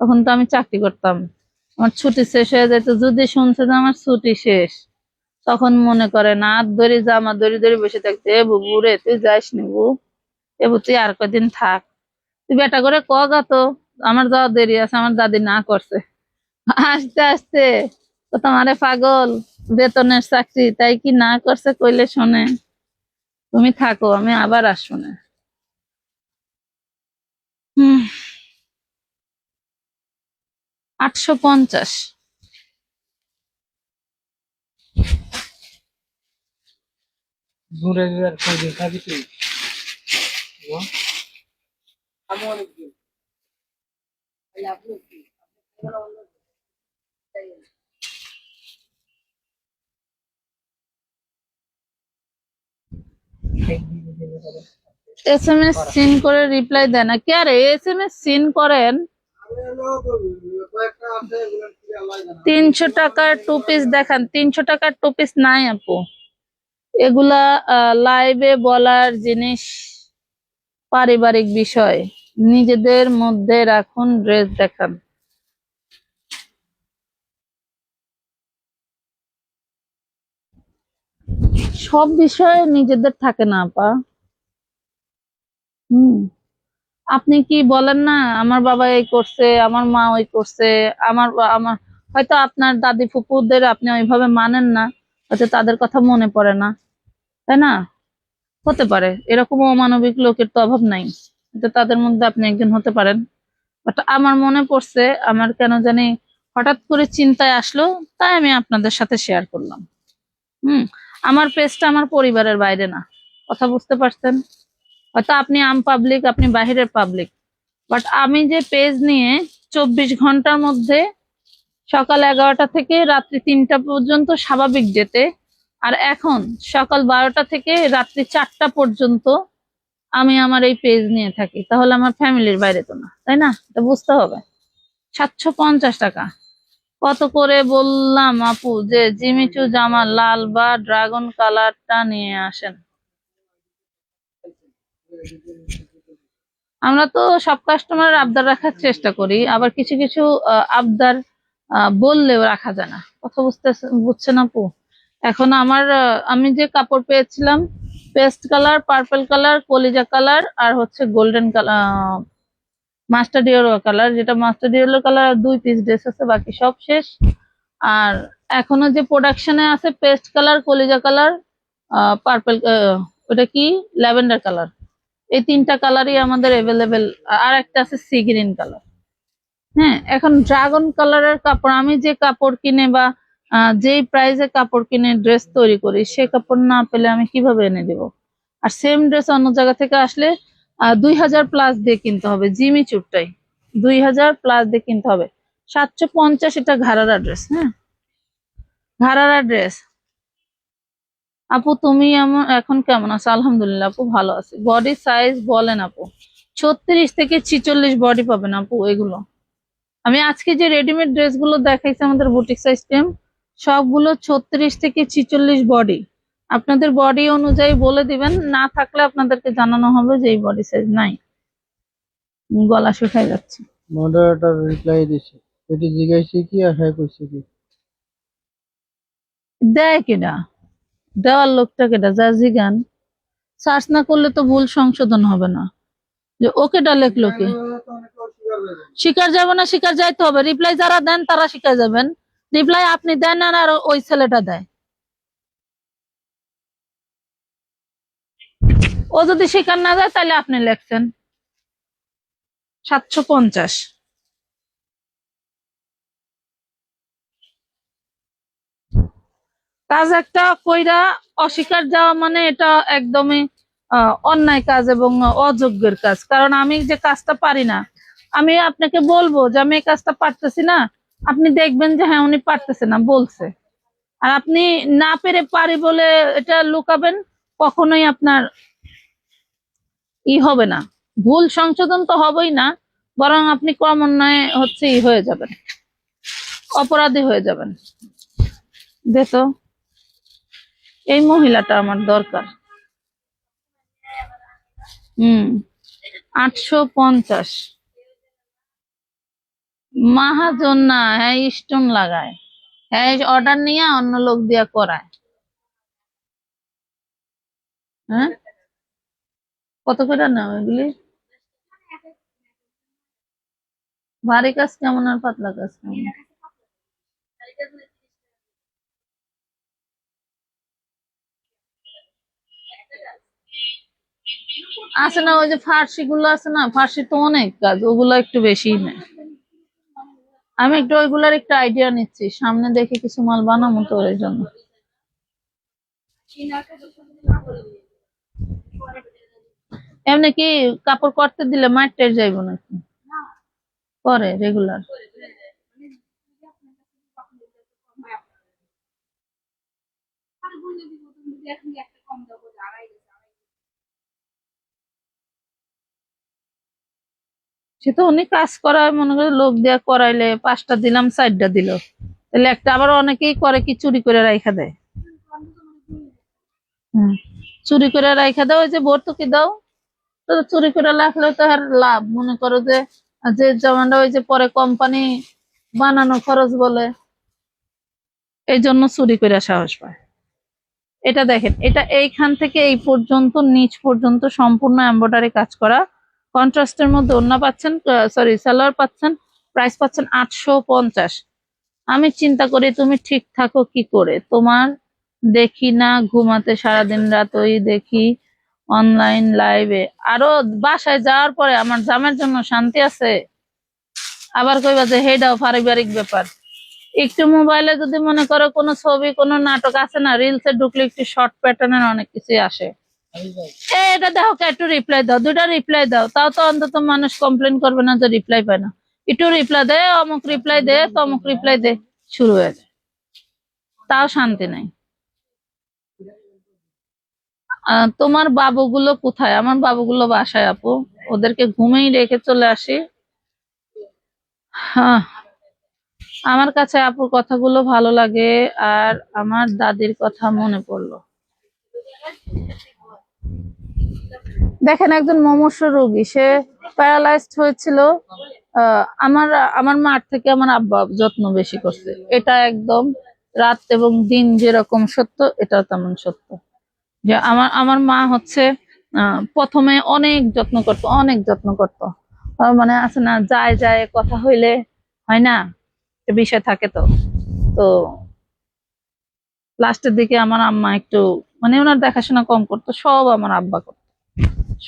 তখন তো আমি চাকরি করতাম, আমার ছুটি শেষ হয়ে যেত, যদি শুনছে যে আমার ছুটি শেষ, তখন মনে করে না হাত ধরে জামা ধরে ধরে বসে থাকতে, এ বুবু রে তুই যাস নি বু, এবু তুই আর কদিন থাক, তুই বেটা করে কগা তো আমার যাওয়া দেরি আছে, আমার দাদি না করছে। আস্তে আস্তে তো তোমারে পাগল, বেতনের চাকরি, তাই কি না করছে কইলে শোনে, তুমি থাকো আমি আবার আসবো না। হম 850। ঘুরে ঘুরে আর কয়দিন থাকি তুই? আমি অনেকদিন। SMS সিন করে রিপ্লাই দেয় না কে? আরে SMS সিন করেন। 300 টাকার টু পিস দেখান, 300 টাকার টু পিস নাই আপু, এগুলা লাইভে বলার জিনিস, পারিবারিক বিষয়, নিজেদের মধ্যে রাখুন, ড্রেস দেখান। সব বিষয়ে নিজেদের থাকে না আপা। হুম আপনি কি বলেন না আমার বাবা এই করছে, আমার মা ওই করছে, আমার হয়তো আপনার দাদি ফুপুদের আপনি ওইভাবে মানেন না, হয়তো তাদের কথা মনে পড়ে না, তাই না? হতে পারে, এরকম অমানবিক লোকের তো অভাব নাই, তো তাদের মধ্যে আপনি একজন হতে পারেন। বাট আমার মনে পড়ছে, আমার কেন জানি হঠাৎ করে চিন্তায় আসলো, তাই আমি আপনাদের সাথে শেয়ার করলাম। আমার পেজটা আমার পরিবারের বাইরে না, কথা বুঝতে পারছেন? হয়তো আপনি আম পাবলিক, আপনি বাহিরের পাবলিক, বাট আমি যে পেজ নিয়ে 24 ঘন্টার মধ্যে সকাল 11টা থেকে রাত্রি 3টা পর্যন্ত স্বাভাবিক যেতে, আর এখন সকাল 12টা থেকে রাত্রি 4টা পর্যন্ত আমি আমার এই পেজ নিয়ে থাকি, তাহলে আমার ফ্যামিলির বাইরে তো না, তাই না? এটা বুঝতে হবে। 750 টাকা কত করে বললাম আপু যে জিমিচু জামা লাল বা ড্রাগন কালারটা নিয়ে আসেন। আমরা তো সব কাস্টমারের আবদার রাখার চেষ্টা করি, আবার কিছু কিছু আবদার বললেও রাখা যায় না। কথা বুঝছেন আপু? এখন আমি যে কাপড় পেয়েছিলাম পেস্ট কালার, পার্পল কালার, কলিজা কালার আর হচ্ছে golden colour, mustard yellow colour, যেটা mustard yellow colour 2 piece dress আছে, বাকি সব শেষ। আর এখনো যে প্রোডাকশনে আছে পেস্ট কালার, কলিজা কালার, পার্পল, ওটা কি ল্যাভেন্ডার কালার, এই 3টা কালারই আমাদের এভেলেবেল। আর একটা আছে সি গ্রিন কালার। হ্যাঁ, এখন ড্রাগন কালারের কাপড়, আমি যে কাপড় কিনে বা যেই প্রাইসে কাপড় কিনে ড্রেস তৈরি করি, সে কাপড় না পেলে আমি কিভাবে এনে দেব? আর সেম ড্রেস অন্য জায়গা থেকে আসলে 2000+ দিয়ে কিনতে হবে। জিমি চুরটাই 2000+ দিয়ে কিনতে হবে। 750 এটা ঘাড়ারা ড্রেস। হ্যাঁ, ঘাড়ারা ড্রেস। আপু তুমি এখন কেমন আছো? আলহামদুলিল্লাহ আপু, ভালো আছি। বডি সাইজ বলেন আপু। 36 থেকে 46 বডি পাবেন আপু এগুলো। আমি আজকে যে রেডিমেড ড্রেসগুলো দেখাইছি আমাদের বুটিক সিস্টেম, সবগুলো 36 থেকে 46 বডি। আপনাদের বডি অনুযায়ী বলে দিবেন, না থাকলে আপনাদেরকে জানানো হবে যে এই বডি সাইজ নাই। গলা শুকায় যাচ্ছে। মডারেটর রিপ্লাই দিছে, এটি জিজ্ঞাসা কি আশা করছে কি? দেয় কেডা? দেওয়ার লোকটা কেডা? যা জিগান। সার্চ না করলে তো ভুল সংশোধন হবে না। যে ওকেটা লেখলো কে? শিকার যাবে না, শিকার যাইতে হবে। রিপ্লাই যারা দেন তারা শিকার যাবেন। রিপ্লাই আপনি দেন না, আর ওই ছেলেটা দেয়। ও যদি শিকার না যায় তাহলে আপনি লেখছেন 750। কাজ একটা কইরা অস্বীকার যাওয়া মানে এটা একদমই অন্যায় কাজ এবং অযোগ্যের কাজ। কারণ আমি যে কাজটা পারি না, আমি আপনাকে বলবো যে আমি এই কাজটা পারতেছি না, আপনি দেখবেন যে হ্যাঁ উনি পারতেছে না বলছে, আর আপনি না পেরে পারি বলে এটা লুকাবেন, কখনোই আপনার হবে না। ভুল সংশোধন তো হবেই না, বরং আপনি ক্রমান্বয়ে হচ্ছে হয়ে যাবেন, অপরাধী হয়ে যাবেন। দেখো, এই মহিলাটা আমার দরকার। 850। মাহাজন না, হ্যাঁ স্টোন লাগায়। হ্যাঁ, অর্ডার নিয়ে অন্য লোক দিয়া করায়। হ্যাঁ, কত করে নাও এগুলি? ভারী কাজ কেমন আর পাতলা কাজ কেমন? আছে না ওই যে ফার্সি গুলো আছে না, ফার্সি তো অনেক কাজ, ওগুলো একটু বেশি নেয়। আমি একটু ওইগুলার একটু আইডিয়া নিচ্ছি, সামনে দেখে কিছু মাল বানাবো তো ওই জন্য। এমনি কি কাপড় করতে দিলে মাইটের যাইব নাকি? করে রেগুলার? সে তো অনেক কাজ করায়, মনে করে লোক দিয়া করাইলে 5টা দিলাম 4টা দিল, তাহলে একটা। আবার অনেকেই করে কি চুরি করে রাইখা দেয়। চুরি করে রাইখা দাও, ওই যে ভর্তুকি দাও, তো চুরি করে রাখলে তো আর লাভ। মনে করো যে যে জামাটা ওই যে পরে কোম্পানি বানানো খরচ বলে, এই জন্য চুরি করে সাহস পায়। এটা দেখেন, এটা এইখান থেকে এই পর্যন্ত নিচ পর্যন্ত সম্পূর্ণ এমব্রয়ডারি কাজ করা, কন্ট্রাস্টের মধ্যে ওড়না পাচ্ছেন, সরি সালোয়ার পাচ্ছেন, প্রাইস পাচ্ছেন 850। আমি চিন্তা করি তুমি ঠিক থাকো কি করে, তোমার দেখি না ঘুমাতে সারাদিন রাত ওই দেখি অনলাইন লাইভে। আরো বাসায় যাওয়ার পরে আমার জামের জন্য শান্তি আছে? আবার কইবা যে হেডাও পারিবারিক ব্যাপার। একটু মোবাইলে যদি মনে করো কোনো ছবি কোনো নাটক আছে না, রিলসে ঢুকলে একটু শর্ট প্যাটার্নের অনেক কিছুই আসে। এটা দেখো, একটু রিপ্লাই দাও, 2টা রিপ্লাই দাও, তাও তো অন্তত মানুষ কমপ্লেন করবে না যে রিপ্লাই পায় না। একটু রিপ্লাই দে, অমুক রিপ্লাই দে, তমুক রিপ্লাই দে, শুরু হয়ে যায়, তাও শান্তি নাই। তোমার বাবুগুলো কোথায়? আমার বাবুগুলো বাসায় আপু, ওদেরকে ঘুমেই রেখে চলে আসি। হ্যাঁ, আমার কাছে আপুর কথাগুলো ভালো লাগে আর আমার দাদির কথা মনে পড়লো। দেখেন একজন মুমূর্ষু রোগী, সে প্যারালাইজড হয়েছিল। আমার আমার মার থেকে আমার আব্বা যত্ন বেশি করছে, এটা একদম রাত এবং দিন যেরকম সত্য এটা তেমন সত্য। যে আমার আমার মা হচ্ছে প্রথমে অনেক যত্ন করতো, অনেক যত্ন করতো। মানে আছে না, যায় যায় কথা হইলে হয় না, একটা বিষয় থাকে। তো তো লাস্টের দিকে আমার আম্মা একটু মানে ওনার দেখাশোনা কম করতো, সব আমার আব্বা করতো,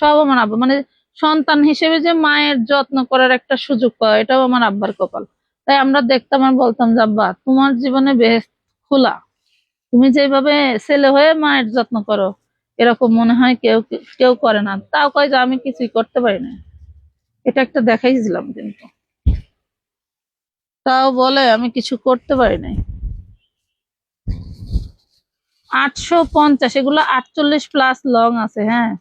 সব আমার আব্বা। মানে সন্তান হিসেবে যে মায়ের যত্ন করার একটা সুযোগ পাওয়া, এটাও আমার আব্বার কপাল। তাই আমরা দেখতাম আর বলতাম যে আব্বা তোমার জীবনে বেহেশত খোলা, তুমি যেভাবে ছেলে হয়ে মায়ের যত্ন করো এরকম মনে হয় কেউ কেউ করে না। তাও কয় যে আমি কিছুই করতে পারি না, এটা একটা দেখাইছিলাম, কিন্তু তাও বলে আমি কিছু করতে পারি নাই। 850, এগুলো 48+ লং আছে। হ্যাঁ,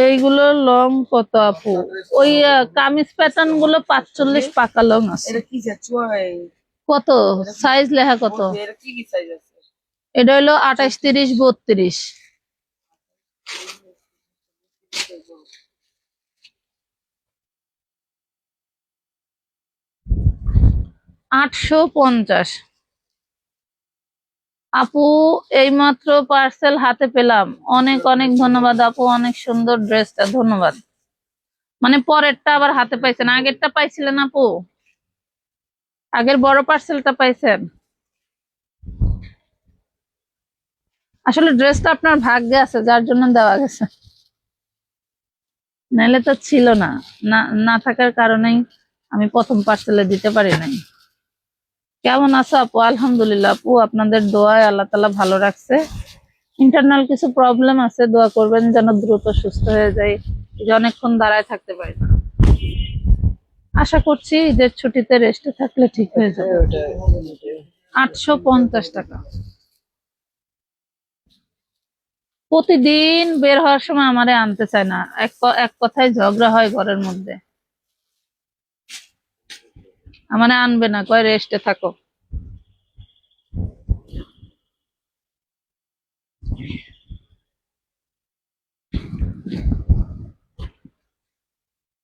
এইগুলো লং কত আপু? ওই কামিজ প্যাটার্ন গুলো 45 পাকা লং আছে। কত সাইজ লেখা কত? এটা হলো 28, 30, 32। 850 আপু, এইমাত্র পার্সেল হাতে পেলাম। অনেক অনেক ধন্যবাদ আপু, অনেক সুন্দর ড্রেসটা, ধন্যবাদ। মানে পরেরটা আবার হাতে পাইছেন, আগেরটা পাইছিলেন আপু? আগের বড় পার্সেলটা পাইছেন? আসলে ড্রেসটা আপনার ভাগ্যে আছে যার জন্য দেওয়া গেছে, নাহলে তো ছিল না। না, না থাকার কারণেই আমি প্রথম পার্সেলে দিতে পারি নাই। কেমন আছো আপু? আলহামদুলিল্লাহ আপু, আপনাদের দোয়ায় আল্লাহ তাআলা ভালো রাখছে। ইন্টারনাল কিছু প্রবলেম আছে, দোয়া করবেন যেন দ্রুত সুস্থ হয়ে যায়। এই যে অনেকক্ষণ দাঁড়ায় থাকতে পারি না, আশা করছি ঈদের ছুটিতে রেস্টে থাকলে ঠিক হয়ে যাবে। 850 টাকা। প্রতিদিন বের হওয়ার সময় আমারে আনতে চায় না, এক কথায় ঝগড়া হয় ঘরের মধ্যে। আমারে আনবে না, কয় রেস্টে থাকো।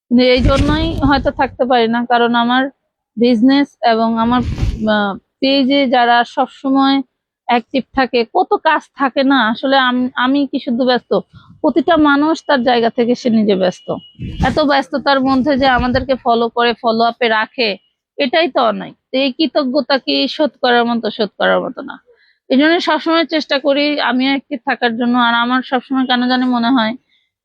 কিন্তু এই জন্যই হয়তো থাকতে পারি না, কারণ আমার বিজনেস এবং আমার পেজে যারা সব সময় অ্যাক্টিভ থাকে, কত কাজ থাকে না আসলে। আমি কি শুধু ব্যস্ত? প্রতিটা মানুষ তার জায়গা থেকে সে নিজে ব্যস্ত। এত ব্যস্ততার মধ্যে যে আমাদেরকে ফলো করে, ফলো আপে রাখে, এটাই তো অনেক। এই কৃতজ্ঞতা কি শোধ করার মতো না। এই জন্য সবসময় চেষ্টা করি আমিও অ্যাক্টিভ থাকার জন্য। আর আমার সবসময় কেন জানি মনে হয়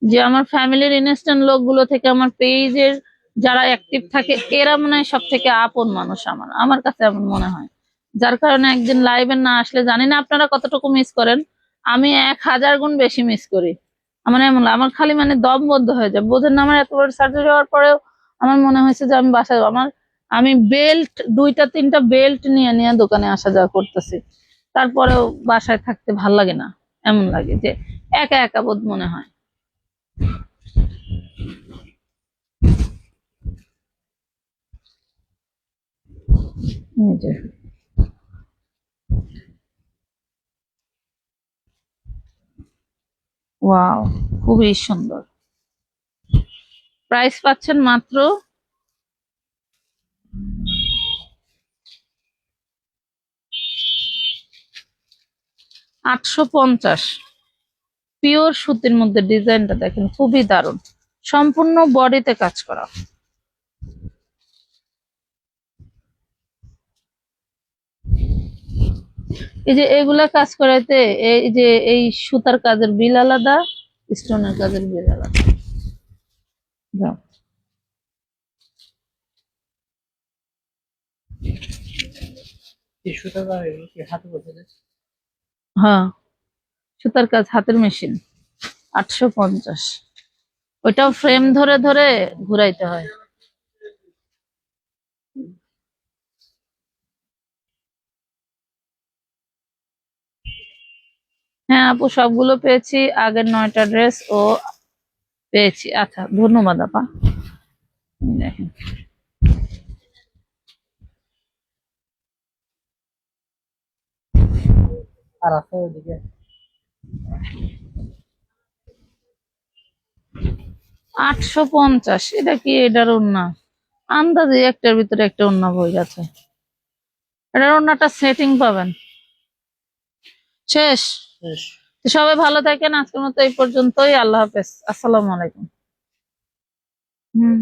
যে আমার ফ্যামিলির ইনস্ট্যান্ট লোকগুলো থেকে আমার পেজের যারা অ্যাক্টিভ থাকে এরা মনে হয় সব থেকে আপন মানুষ আমার আমার কাছে, এমন মনে হয়। যার কারণে একদিন লাইভে না আসলে, জানি না আপনারা কতটুকু মিস করেন, আমি 1000 গুণ বেশি মিস করি। আমার এমন আমার খালি মানে দম বন্ধ হয়ে যায়, বোঝেন না। আমার এত বড় সার্জারি হওয়ার পরেও আমার মনে হয়েছে যে আমি বাসায় আমি বেল্ট 2টা 3টা বেল্ট নিয়ে নিয়ে দোকানে আসা যাওয়া করতেছি, তারপরেও বাসায় থাকতে ভাল লাগে না। এমন লাগে যে একা একা বোধ মনে হয়। এই যে ওয়াও, খুবই সুন্দর। প্রাইস পাচ্ছেন মাত্র 850। পিওর সুতির মধ্যে ডিজাইনটা দেখেন, খুবই দারুণ, সম্পূর্ণ বডিতে কাজ করা। এই যে এগুলা কাজ করাইতে এই যে এই সুতার কাজের বিল আলাদা, স্টোনের কাজের বিল আলাদা। যাও। হাতে বসে হ্যাঁ, সুতার কাজ হাতের মেশিন 850। ওইটাও ফ্রেম ধরে ধরে ঘুরাইতে হয়। হ্যাঁ আপু, সবগুলো পেয়েছি। আগের 9টা ড্রেস ও পেয়েছি। আচ্ছা, ধন্যবাদ আপা। দেখেন আর আছে ওইদিকে 850। এটা কি এটার ওড়না? আন্দাজে একটার ভিতরে একটা ওড়না বই আছে। এটার ওড়নাটা সেটিং পাবেন। শেষ। শেষ। তো সবাই ভালো থাকেন, আজকের মতো এই পর্যন্তই। আল্লাহ হাফেজ, আসসালামু আলাইকুম। হুম।